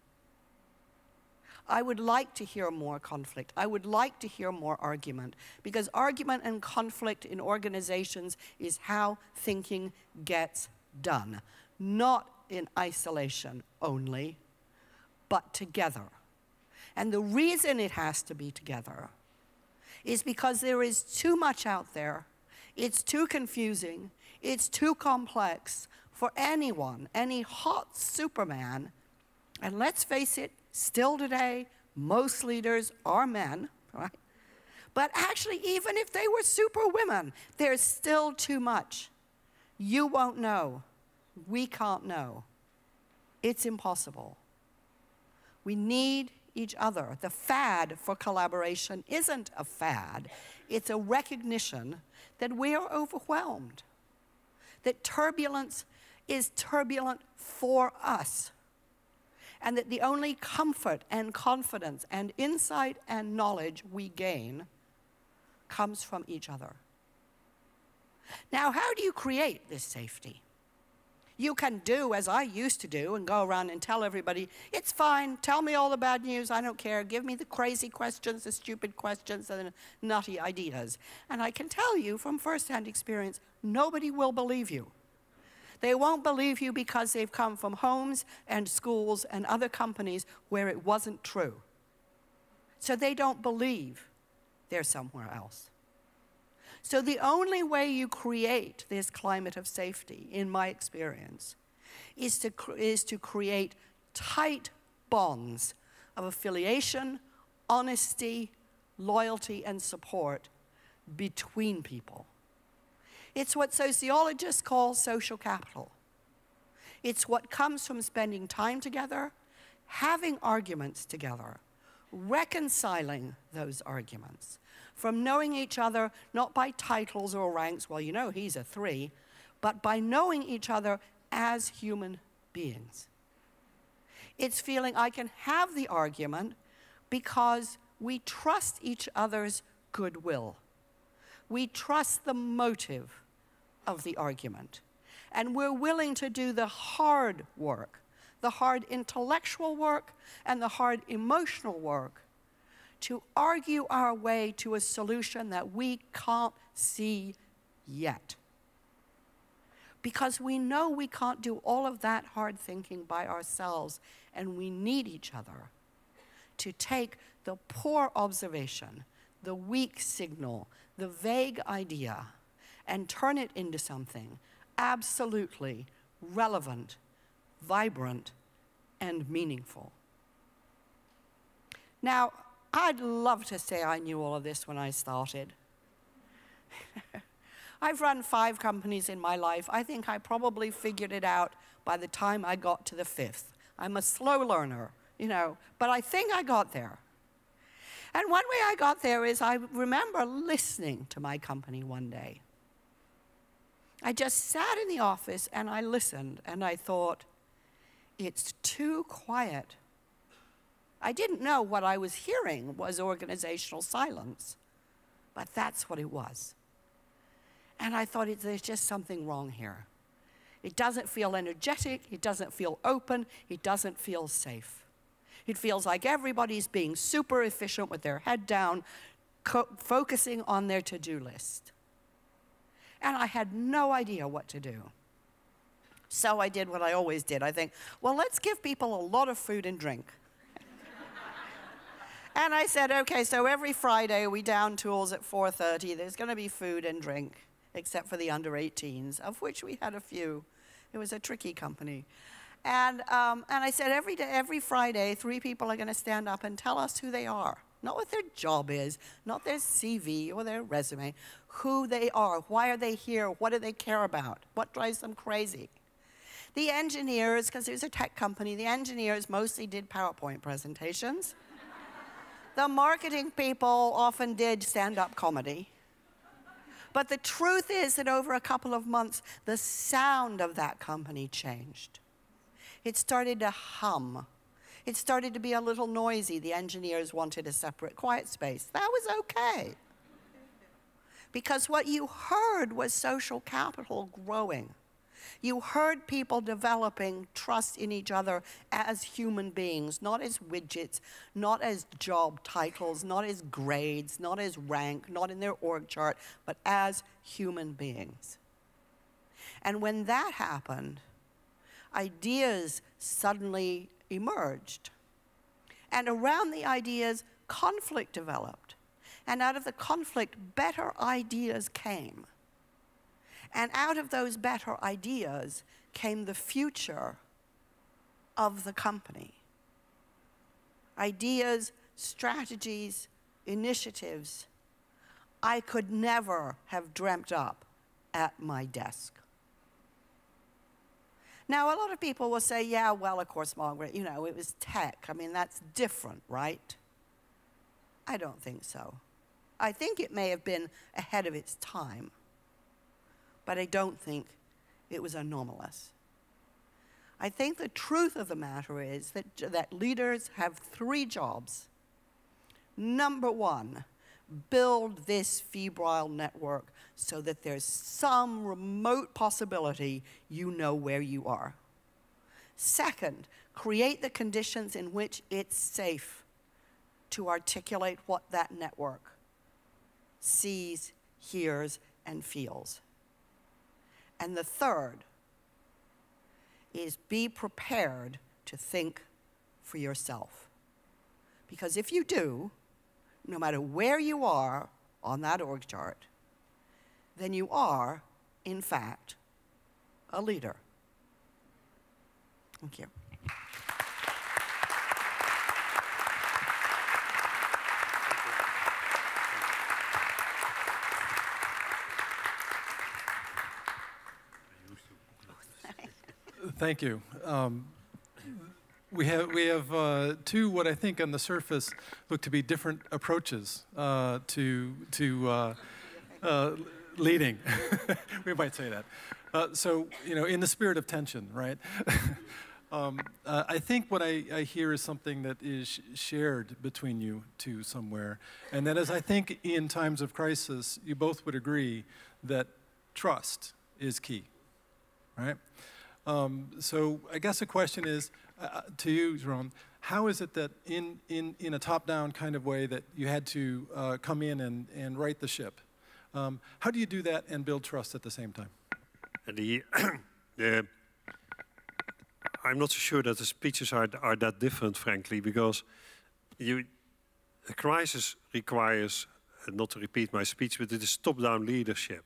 I would like to hear more conflict. I would like to hear more argument, because argument and conflict in organizations is how thinking gets done, not in isolation only, but together. And the reason it has to be together is because there is too much out there. It's too confusing. It's too complex for anyone, any hot Superman. And let's face it, still today, most leaders are men, right? But actually, even if they were super women, there's still too much. You won't know. We can't know. It's impossible. We need each other. The fad for collaboration isn't a fad. It's a recognition that we are overwhelmed, that turbulence is turbulent for us, and that the only comfort and confidence and insight and knowledge we gain comes from each other. Now, how do you create this safety? You can do as I used to do and go around and tell everybody, it's fine, tell me all the bad news, I don't care, give me the crazy questions, the stupid questions, and the nutty ideas. And I can tell you from firsthand experience, nobody will believe you. They won't believe you because they've come from homes and schools and other companies where it wasn't true. So they don't believe they're somewhere else. So the only way you create this climate of safety, in my experience, is to create tight bonds of affiliation, honesty, loyalty, and support between people. It's what sociologists call social capital. It's what comes from spending time together, having arguments together, reconciling those arguments, from knowing each other not by titles or ranks, well, you know he's a 3, but by knowing each other as human beings. It's feeling I can have the argument because we trust each other's goodwill. We trust the motive of the argument. And we're willing to do the hard work, the hard intellectual work and the hard emotional work, to argue our way to a solution that we can't see yet. Because we know we can't do all of that hard thinking by ourselves, and we need each other to take the poor observation, the weak signal, the vague idea, and turn it into something absolutely relevant, vibrant, and meaningful. Now, I'd love to say I knew all of this when I started. I've run 5 companies in my life. I think I probably figured it out by the time I got to the 5th. I'm a slow learner, you know, but I think I got there. And one way I got there is I remember listening to my company one day. I just sat in the office and I listened and I thought, it's too quiet. I didn't know what I was hearing was organizational silence, but that's what it was. And I thought, there's just something wrong here. It doesn't feel energetic, it doesn't feel open, it doesn't feel safe. It feels like everybody's being super efficient with their head down, focusing on their to-do list. And I had no idea what to do. So I did what I always did. I think, well, let's give people a lot of food and drink. And I said, okay, so every Friday we down tools at 4:30. There's going to be food and drink, except for the under 18s, of which we had a few. It was a tricky company. And I said, every Friday, 3 people are going to stand up and tell us who they are. Not what their job is, not their CV or their resume, who they are, why are they here, what do they care about, what drives them crazy. The engineers, because it was a tech company, the engineers mostly did PowerPoint presentations. The marketing people often did stand-up comedy. But the truth is that over a couple of months, the sound of that company changed. It started to hum It started to be a little noisy. The engineers wanted a separate quiet space. That was okay. Because what you heard was social capital growing. You heard people developing trust in each other as human beings, not as widgets, not as job titles, not as grades, not as rank, not in their org chart, but as human beings. And when that happened, ideas suddenly emerged. And around the ideas, conflict developed. And out of the conflict, better ideas came. And out of those better ideas came the future of the company. Ideas, strategies, initiatives I could never have dreamt up at my desk. Now, a lot of people will say, yeah, well, of course, Margaret, you know, it was tech. I mean, that's different, right? I don't think so. I think it may have been ahead of its time, but I don't think it was anomalous. I think the truth of the matter is that leaders have 3 jobs. Number 1, build this febrile network so that there's some remote possibility you know where you are. Second, create the conditions in which it's safe to articulate what that network sees, hears, and feels. And the third is be prepared to think for yourself. Because if you do, no matter where you are on that org chart, then you are, in fact, a leader. Thank you. Thank you. We have 2 what I think on the surface look to be different approaches to leading. We might say that. So, you know, in the spirit of tension, right? I think what I hear is something that is shared between you 2 somewhere, and that is, I think in times of crisis, you both would agree that trust is key, right? So I guess the question is, to you, Jeroen, how is it that in a top-down kind of way that you had to come in and right the ship? How do you do that and build trust at the same time? I'm not so sure that the speeches are that different, frankly, because a crisis requires, not to repeat my speech, but it is top-down leadership.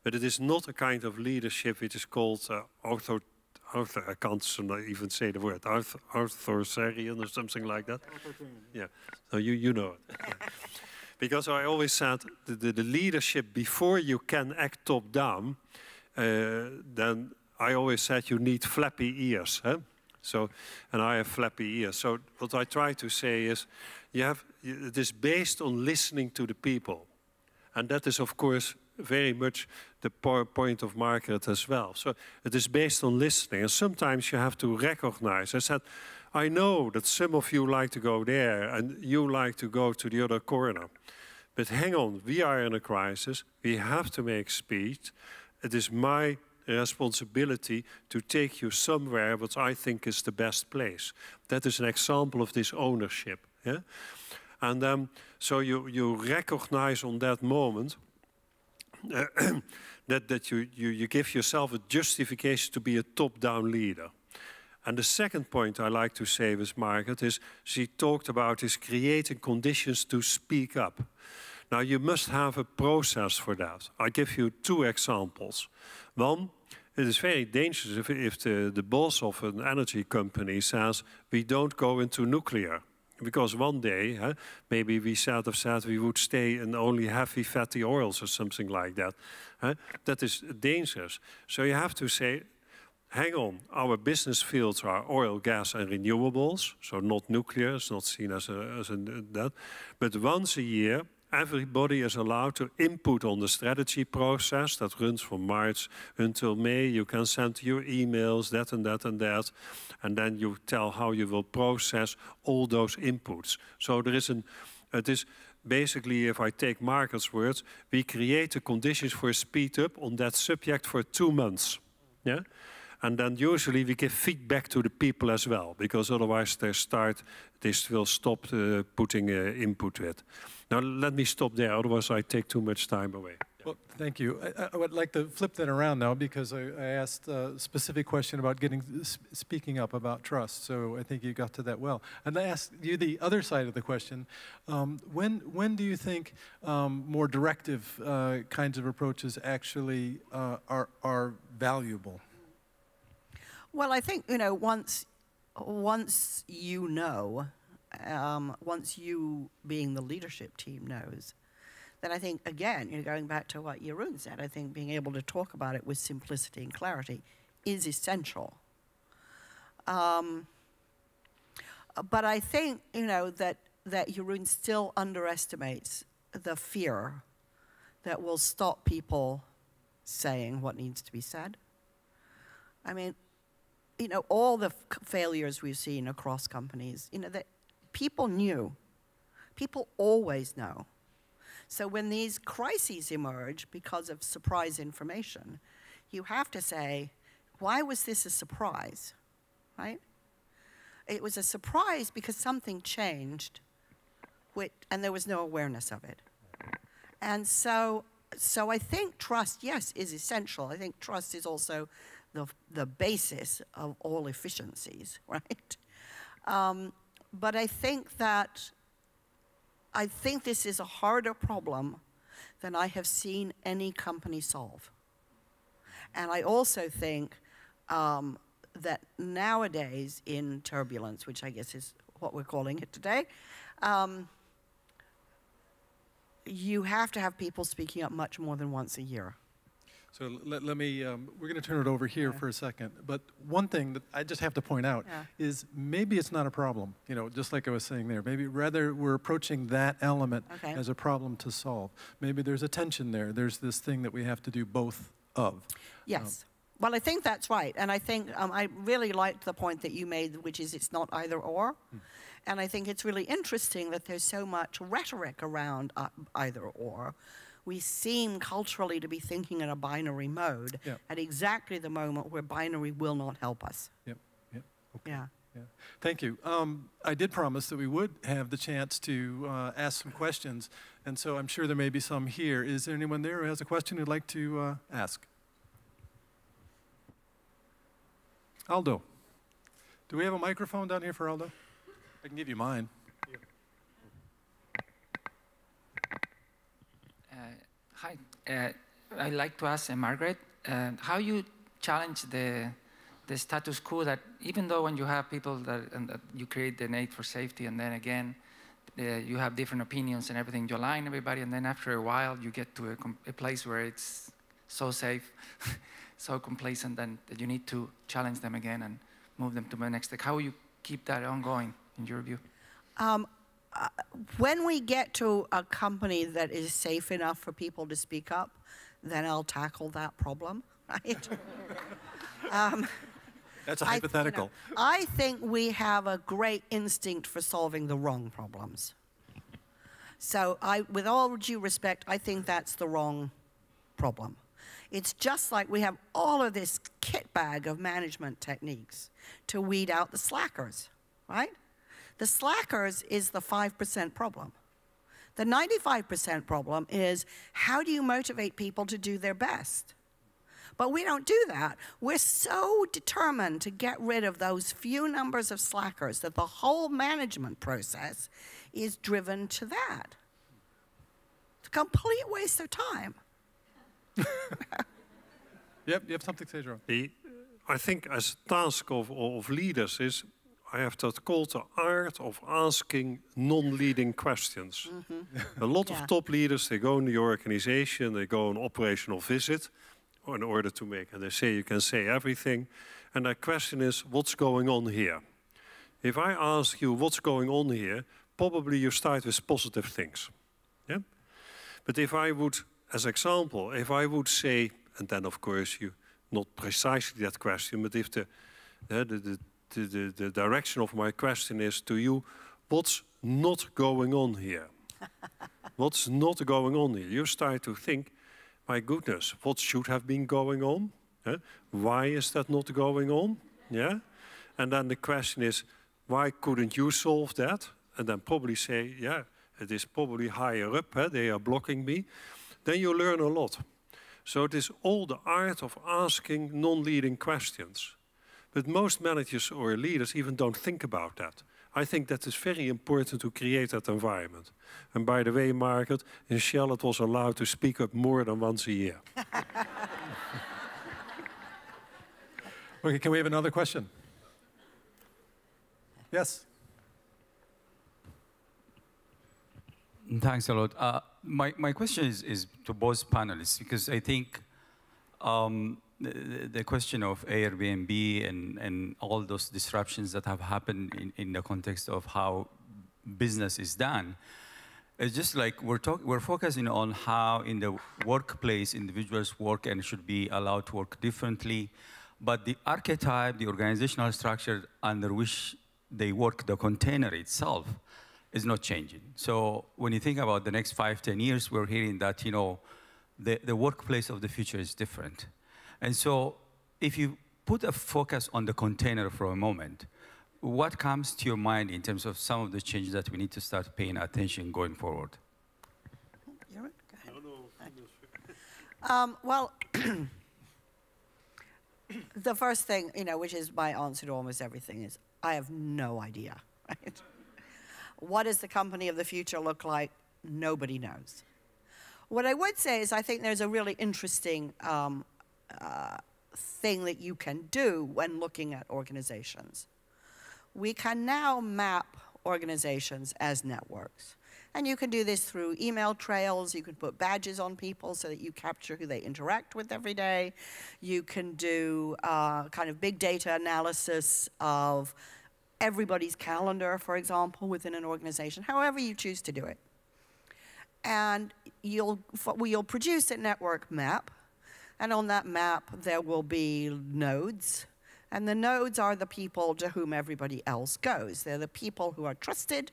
But it is not a kind of leadership which is called I can't even say the word, authoritarian or something like that. Yeah, so you know it. Because I always said the leadership, before you can act top-down, then I always said you need flappy ears. Huh? So, and I have flappy ears. So what I try to say is, it is based on listening to the people. And that is, of course, very much the point of Margaret as well. So it is based on listening. And sometimes you have to recognize. I said, I know that some of you like to go there and you like to go to the other corner. But hang on, we are in a crisis. We have to make speed. It is my responsibility to take you somewhere what I think is the best place. That is an example of this ownership. Yeah? And so you recognize on that moment that you give yourself a justification to be a top-down leader. And the second point I like to say with Margaret is she talked about is creating conditions to speak up. Now you must have a process for that. I give you 2 examples. One, it is very dangerous if the boss of an energy company says we don't go into nuclear. Because one day, maybe we should have said we would stay in only heavy fatty oils or something like that. That is dangerous. So you have to say, hang on, our business fields are oil, gas and renewables. So not nuclear, it's not seen as that. But once a year, everybody is allowed to input on the strategy process that runs from March until May. You can send your emails, that and that and that, and then you tell how you will process all those inputs. So there is it is basically, if I take Margaret's words, we create the conditions for a speed up on that subject for 2 months. Yeah? And then usually we give feedback to the people as well, because otherwise they will stop putting input to it. Now let me stop there, otherwise I take too much time away. Well, thank you. I would like to flip that around now, because I asked a specific question about speaking up about trust. So I think you got to that well. And I asked you the other side of the question. When do you think more directive kinds of approaches actually are valuable? Well, I think, once you being the leadership team knows, then I think, again, going back to what Jeroen said, I think being able to talk about it with simplicity and clarity is essential. But I think, that Jeroen still underestimates the fear that will stop people saying what needs to be said. I mean, all the failures we've seen across companies, that people knew. People always know. So when these crises emerge because of surprise information, you have to say, why was this a surprise, right? It was a surprise because something changed, and there was no awareness of it. And so I think trust, yes, is essential. I think trust is also the basis of all efficiencies, right? But I think this is a harder problem than I have seen any company solve. And I also think that nowadays in turbulence, which I guess is what we're calling it today, you have to have people speaking up much more than once a year. So let me, we're going to turn it over here for a second. But one thing that I just have to point out is maybe it's not a problem, just like I was saying there. Maybe rather we're approaching that element as a problem to solve. Maybe there's a tension there. There's this thing that we have to do both of. Yes. Well, I think that's right. And I think I really liked the point that you made, which is it's not either or. And I think it's really interesting that there's so much rhetoric around either or. We seem culturally to be thinking in a binary mode at exactly the moment where binary will not help us. Yep. Okay. Yeah. Thank you. I did promise that we would have the chance to ask some questions, and so I'm sure there may be some here. Is there anyone there who has a question who'd like to ask? Aldo. Do we have a microphone down here for Aldo? I can give you mine. Hi, I'd like to ask Margaret, how you challenge the status quo that even though when you have people that you create the need for safety, and then again you have different opinions and everything, you align everybody, and then after a while you get to a place where it's so safe, so complacent, that you need to challenge them again and move them to the next step. How will you keep that ongoing in your view? When we get to a company that is safe enough for people to speak up, then I'll tackle that problem, right? That's a hypothetical. I think we have a great instinct for solving the wrong problems. So with all due respect, I think that's the wrong problem. It's just like we have all of this kit bag of management techniques to weed out the slackers, right? The slackers is the 5% problem. The 95% problem is how do you motivate people to do their best? But we don't do that. We're so determined to get rid of those few numbers of slackers that the whole management process is driven to that. It's a complete waste of time. Yep, you have something to say, Jeroen. I think as a task of leaders is, I have that called the art of asking non-leading questions. A lot of top leaders, they go in the organization, they go on operational visit in order to make, and they say you can say everything. And their question is, what's going on here? If I ask you what's going on here, probably you start with positive things. Yeah? But if I would, as example, if I would say, and then of course you, not precisely that question, but if the direction of my question is to you, what's not going on here? What's not going on here? You start to think, my goodness, what should have been going on? Why is that not going on? Yeah? And then the question is, why couldn't you solve that? And then probably say, yeah, it is probably higher up, they are blocking me. Then you learn a lot. So it is all the art of asking non-leading questions. But most managers or leaders even don't think about that. I think that is very important to create that environment. And by the way, Margaret, in Shell it was allowed to speak up more than once a year. Okay, can we have another question? Yes. Thanks a lot. My question is to both panelists, because I think the question of Airbnb and all those disruptions that have happened in the context of how business is done, it's just like we're focusing on how in the workplace individuals work and should be allowed to work differently, but the archetype, the organizational structure under which they work, the container itself, is not changing. So when you think about the next 5, 10 years, we're hearing that, you know, the workplace of the future is different. And so if you put a focus on the container for a moment, what comes to your mind in terms of some of the changes that we need to start paying attention going forward? Jeroen, go ahead. Well, the first thing, you know, which is my answer to almost everything, is I have no idea. Right? What does the company of the future look like? Nobody knows. What I would say is I think there's a really interesting thing that you can do when looking at organizations. We can now map organizations as networks. And you can do this through email trails. You can put badges on people so that you capture who they interact with every day. You can do kind of big data analysis of everybody's calendar, for example, within an organization, however you choose to do it. And you'll produce a network map, and on that map there will be nodes, and the nodes are the people to whom everybody else goes. They're the people who are trusted,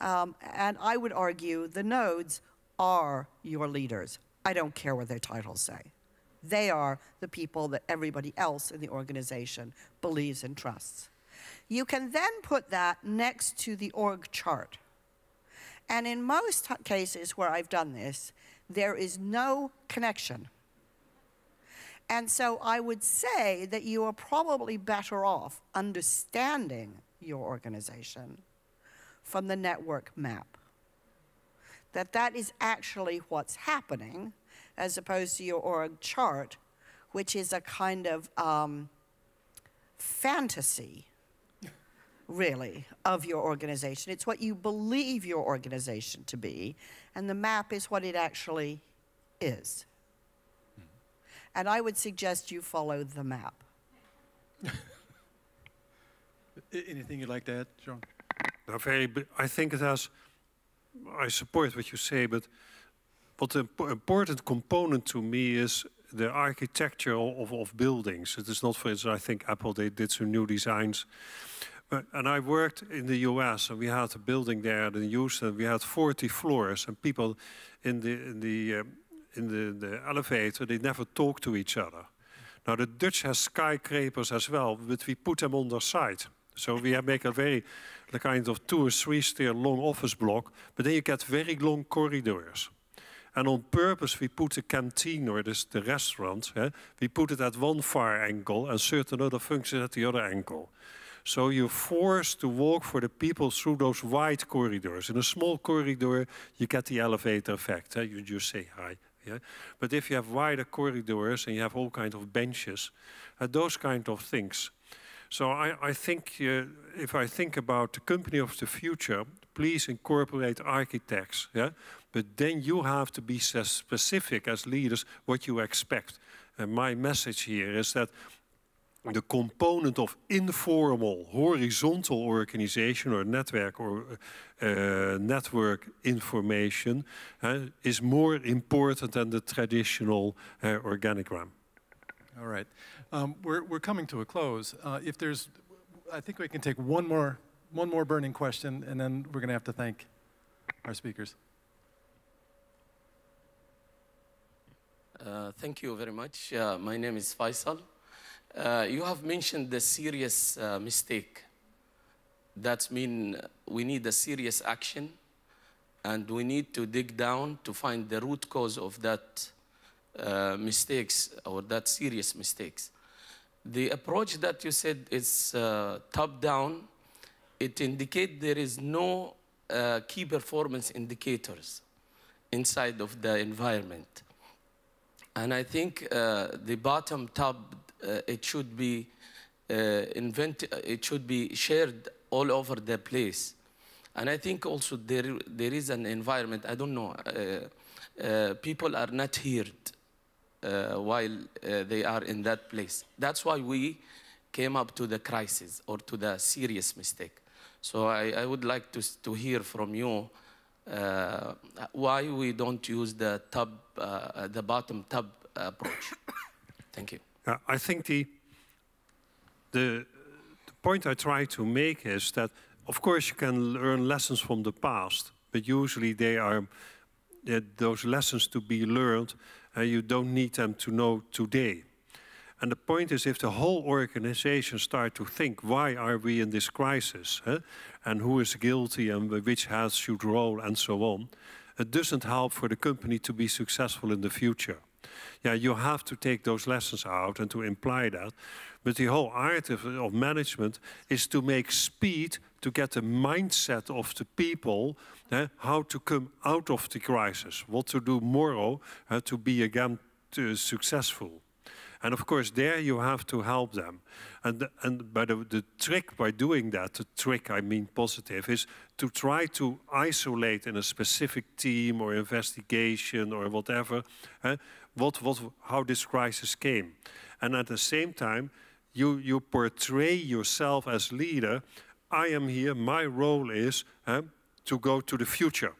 and I would argue the nodes are your leaders. I don't care what their titles say. They are the people that everybody else in the organization believes and trusts. You can then put that next to the org chart. And in most cases where I've done this, there is no connection. And so I would say that you are probably better off understanding your organization from the network map. That is actually what's happening, as opposed to your org chart, which is a kind of fantasy, really, of your organization. It's what you believe your organization to be, and the map is what it actually is. And I would suggest you follow the map. Anything you'd like to add, Jeroen? I think it has, I support what you say, but what the important component to me is the architecture of buildings. It is not, for instance, I think Apple, they did some new designs. And I worked in the US, and we had a building there in Houston. We had 40 floors, and people in the elevator, they never talk to each other. Now the Dutch has skyscrapers as well, but we put them on their side. So we make a very kind of 2 or 3 stair long office block, but then you get very long corridors. And on purpose we put the canteen or the restaurant, we put it at one far angle and certain other functions at the other angle. So you're forced to walk for the people through those wide corridors. In a small corridor, you get the elevator effect. You just say hi. Yeah? But if you have wider corridors and you have all kinds of benches, those kind of things. So I think if I think about the company of the future, please incorporate architects. Yeah? But then you have to be specific as leaders what you expect. And my message here is that the component of informal, horizontal organization or network information is more important than the traditional organigram. All right. We're coming to a close. If there's, I think we can take one more burning question, and then we're going to have to thank our speakers. Thank you very much. My name is Faisal. You have mentioned the serious mistake. That means we need a serious action, and we need to dig down to find the root cause of that mistakes or that serious mistakes. The approach that you said is top-down. It indicates there is no key performance indicators inside of the environment. And I think the bottom-top, it should be it should be shared all over the place. And I think also there is an environment, I don't know, people are not heard while they are in that place. That's why we came up to the crisis or to the serious mistake. So I would like to hear from you why we don't use the bottom-top approach. Thank you. I think the point I try to make is that, of course, you can learn lessons from the past, but usually they are those lessons to be learned, you don't need them to know today. And the point is, if the whole organization start to think, why are we in this crisis? And who is guilty and which hats should roll and so on, it doesn't help for the company to be successful in the future. Yeah, you have to take those lessons out and to imply that. But the whole art of management is to make speed, to get the mindset of the people, how to come out of the crisis, what to do tomorrow to be again successful. And of course, there you have to help them. And by the trick by doing that, the trick I mean positive, is to try to isolate in a specific team or investigation or whatever, how this crisis came. And at the same time, you portray yourself as leader. I am here, my role is to go to the future.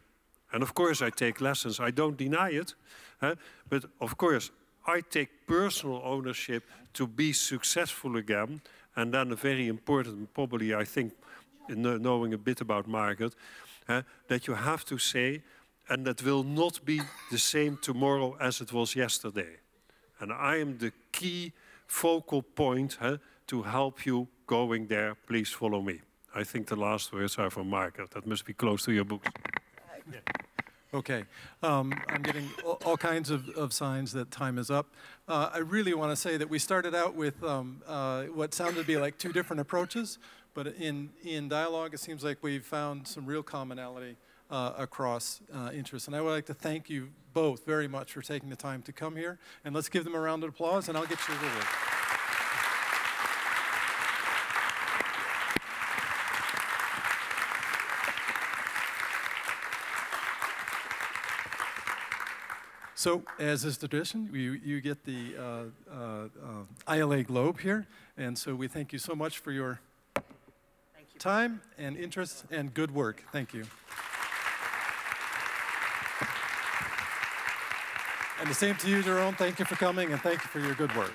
And of course I take lessons, I don't deny it, but of course I take personal ownership to be successful again. And then a very important, probably I think, knowing a bit about Margaret, that you have to say, and that will not be the same tomorrow as it was yesterday. And I am the key focal point to help you going there. Please follow me. I think the last words are from Margaret. That must be close to your books. Yeah. Okay, I'm getting all kinds of signs that time is up. I really want to say that we started out with what sounded to be like two different approaches, but in dialogue, it seems like we've found some real commonality across interests. And I would like to thank you both very much for taking the time to come here. And let's give them a round of applause, and I'll get you a reward. So, as is tradition, you get the ILA Globe here, and so we thank you so much for your time and interest and good work. Thank you. And the same to you, Jeroen. Thank you for coming, and thank you for your good work.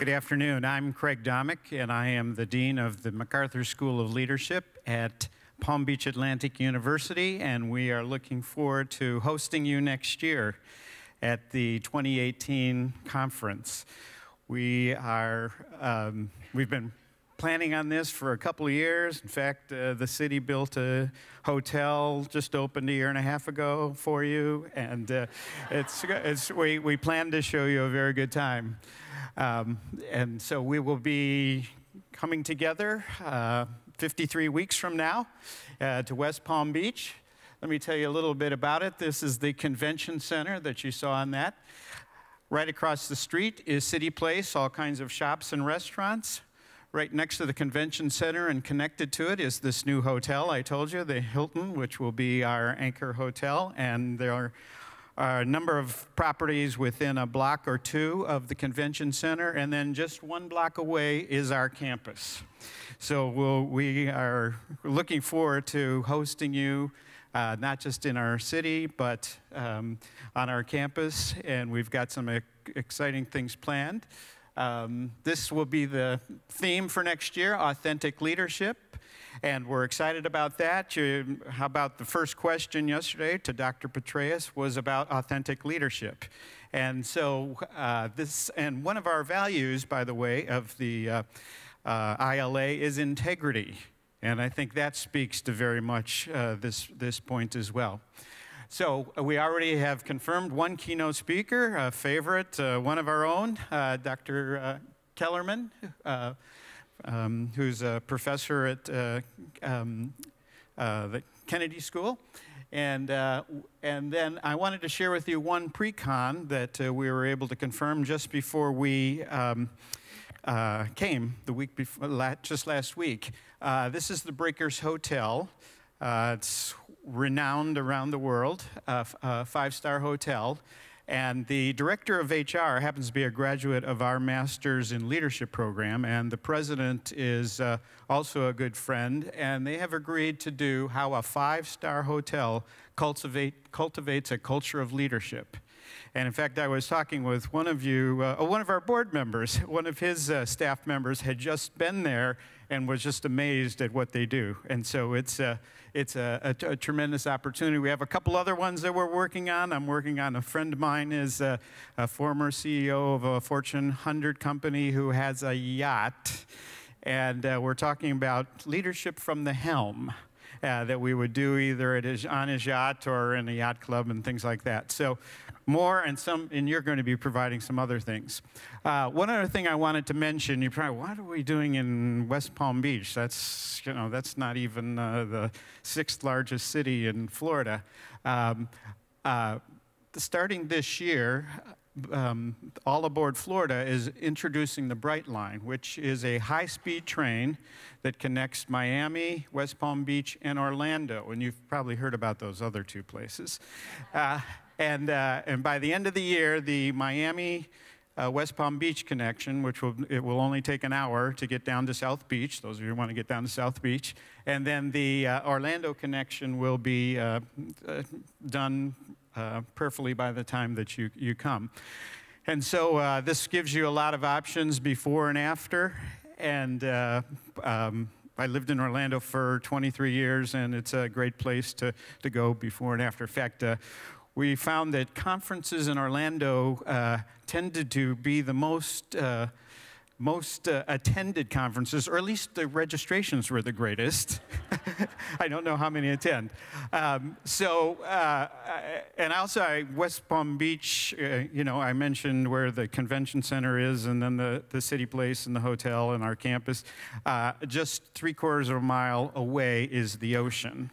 Good afternoon. I'm Craig Domick, and I am the Dean of the MacArthur School of Leadership at Palm Beach Atlantic University, and we are looking forward to hosting you next year at the 2018 conference. We've been planning on this for a couple of years. In fact, the city built a hotel, just opened a year and a half ago for you, and we plan to show you a very good time. And so we will be coming together 53 weeks from now to West Palm Beach. Let me tell you a little bit about it. This is the convention center that you saw on that. Right across the street is City Place, all kinds of shops and restaurants. Right next to the convention center and connected to it is this new hotel I told you, the Hilton, which will be our anchor hotel. And there are a number of properties within a block or two of the convention center, and then just one block away is our campus. So we are looking forward to hosting you, not just in our city, but on our campus, and we've got some exciting things planned. This will be the theme for next year, Authentic Leadership. And we're excited about that. How about the first question yesterday to Dr. Petraeus was about authentic leadership. And so and one of our values, by the way, of the ILA is integrity. And I think that speaks to very much this point as well. So we already have confirmed one keynote speaker, a favorite, one of our own, Dr. Kellerman, who's a professor at the Kennedy School. And then I wanted to share with you one pre-con that we were able to confirm just before we came, the week before, just last week. This is the Breakers Hotel. It's renowned around the world, a five-star hotel. And the director of HR happens to be a graduate of our Master's in Leadership program, and the president is also a good friend, and they have agreed to do how a five-star hotel cultivates a culture of leadership. And in fact, I was talking with one of you, one of our board members, one of his staff members had just been there and was just amazed at what they do. And so it's a tremendous opportunity. We have a couple other ones that we're working on. I'm working on a friend of mine is a former CEO of a Fortune 100 company who has a yacht. And we're talking about leadership from the helm. That we would do either on his yacht or in a yacht club and things like that. So more and you're going to be providing some other things. One other thing I wanted to mention, you're probably, what are we doing in West Palm Beach? That's not even the 6th largest city in Florida. Starting this year, All Aboard Florida is introducing the Bright Line, which is a high-speed train that connects Miami, West Palm Beach, and Orlando. And you've probably heard about those other two places. And by the end of the year, the Miami West Palm Beach connection, which will only take an hour to get down to South Beach, those of you who want to get down to South Beach, and then the Orlando connection will be done perfectly by the time that you come. And so this gives you a lot of options before and after. And I lived in Orlando for 23 years, and it's a great place to go before and after. In fact, we found that conferences in Orlando tended to be the most attended conferences, or at least the registrations were the greatest. I don't know how many attend. And also West Palm Beach, I mentioned where the convention center is, and then the City Place and the hotel and our campus. Just 3/4 of a mile away is the ocean.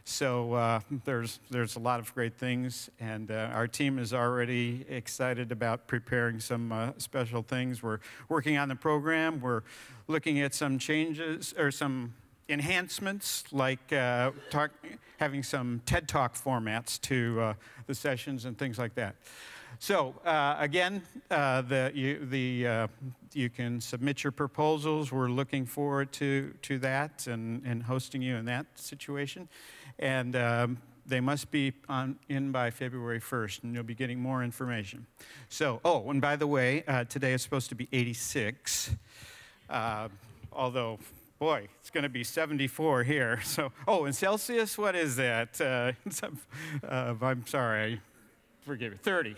So there's a lot of great things, and our team is already excited about preparing some special things. We're working on the program. We're looking at some changes or some enhancements, like having some TED Talk formats to the sessions and things like that. So again, you can submit your proposals. We're looking forward to that and hosting you in that situation. And They must be in by February 1st, and you'll be getting more information. So, oh, and by the way, today is supposed to be 86, although, boy, it's going to be 74 here. So, oh, in Celsius, what is that? I'm sorry, forgive me, 30,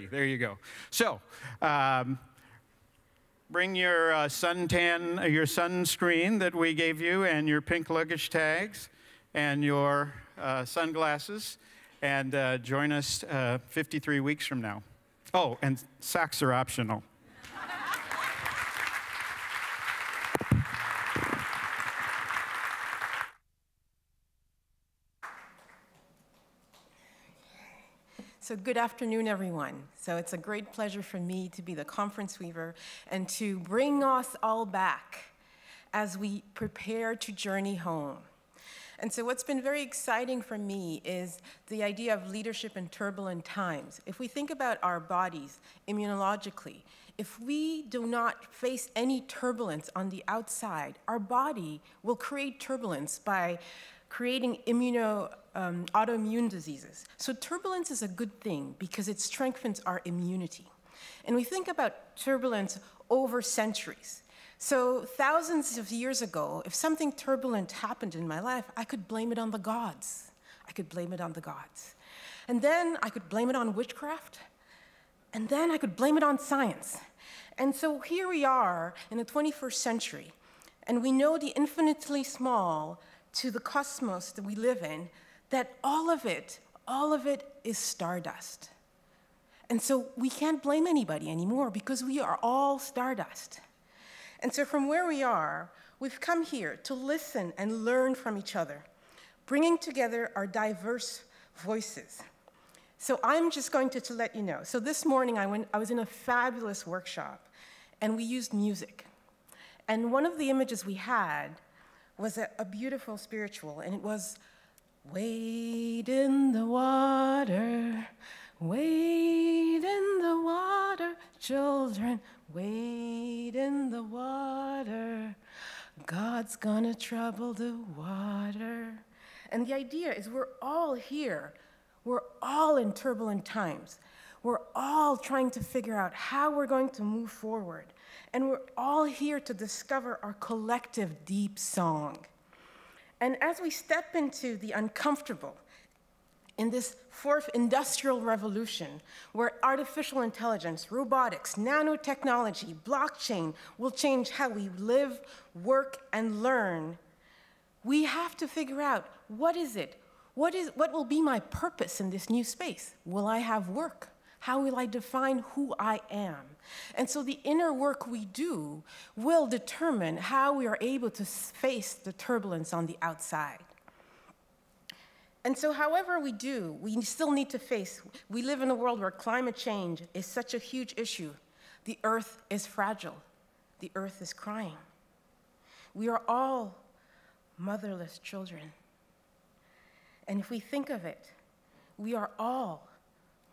there you go. So, bring your suntan, your sunscreen that we gave you, and your pink luggage tags, and your sunglasses, and join us 53 weeks from now. Oh, and socks are optional. So good afternoon, everyone. So it's a great pleasure for me to be the conference weaver and to bring us all back as we prepare to journey home. And so what's been very exciting for me is the idea of leadership in turbulent times. If we think about our bodies immunologically, if we do not face any turbulence on the outside, our body will create turbulence by creating autoimmune diseases. So turbulence is a good thing because it strengthens our immunity. And we think about turbulence over centuries. So thousands of years ago, if something turbulent happened in my life, I could blame it on the gods. I could blame it on the gods. And then I could blame it on witchcraft. And then I could blame it on science. And so here we are in the 21st century, and we know the infinitely small to the cosmos that we live in, that all of it is stardust. And so we can't blame anybody anymore because we are all stardust. And so from where we are, we've come here to listen and learn from each other, bringing together our diverse voices. So I'm just going to let you know. So this morning I was in a fabulous workshop, and we used music. And one of the images we had was a beautiful spiritual, and it was, wade in the water, wade in the water, children, wade in the water. God's gonna trouble the water. And the idea is we're all here. We're all in turbulent times. We're all trying to figure out how we're going to move forward. And we're all here to discover our collective deep song. And as we step into the uncomfortable, in this fourth industrial revolution, where artificial intelligence, robotics, nanotechnology, blockchain will change how we live, work, and learn, we have to figure out, what is it? What will be my purpose in this new space? Will I have work? How will I define who I am? And so the inner work we do will determine how we are able to face the turbulence on the outside. And so however we do, we still need to face, we live in a world where climate change is such a huge issue. The earth is fragile. The earth is crying. We are all motherless children. And if we think of it, we are all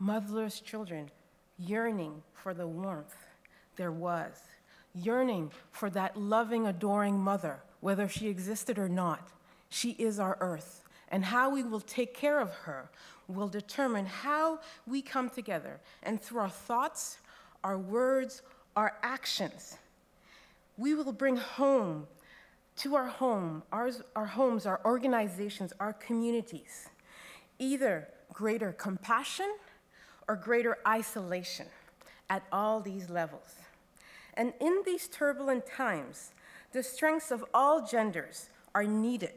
motherless children yearning for the warmth there was, yearning for that loving, adoring mother, whether she existed or not. She is our earth. And how we will take care of her will determine how we come together. And through our thoughts, our words, our actions, we will bring home to our home, our homes, our organizations, our communities, either greater compassion or greater isolation at all these levels. And in these turbulent times, the strengths of all genders are needed.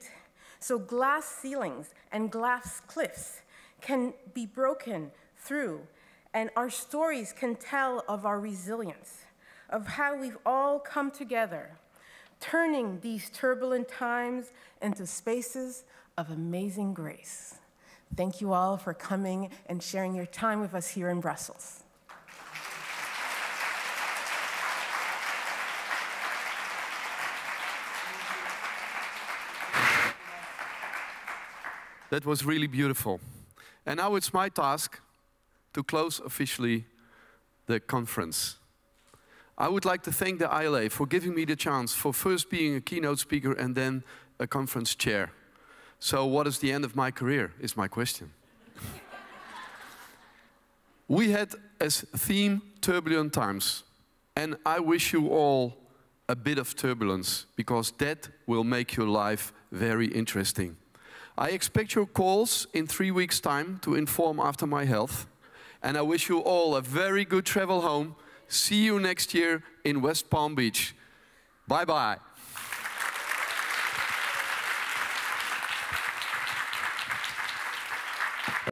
So glass ceilings and glass cliffs can be broken through, and our stories can tell of our resilience, of how we've all come together, turning these turbulent times into spaces of amazing grace. Thank you all for coming and sharing your time with us here in Brussels. That was really beautiful. And now it's my task to close officially the conference. I would like to thank the ILA for giving me the chance for first being a keynote speaker and then a conference chair. So what is the end of my career, is my question. We had as theme turbulent times. And I wish you all a bit of turbulence, because that will make your life very interesting. I expect your calls in 3 weeks' time to inform after my health. And I wish you all a very good travel home. See you next year in West Palm Beach. Bye-bye.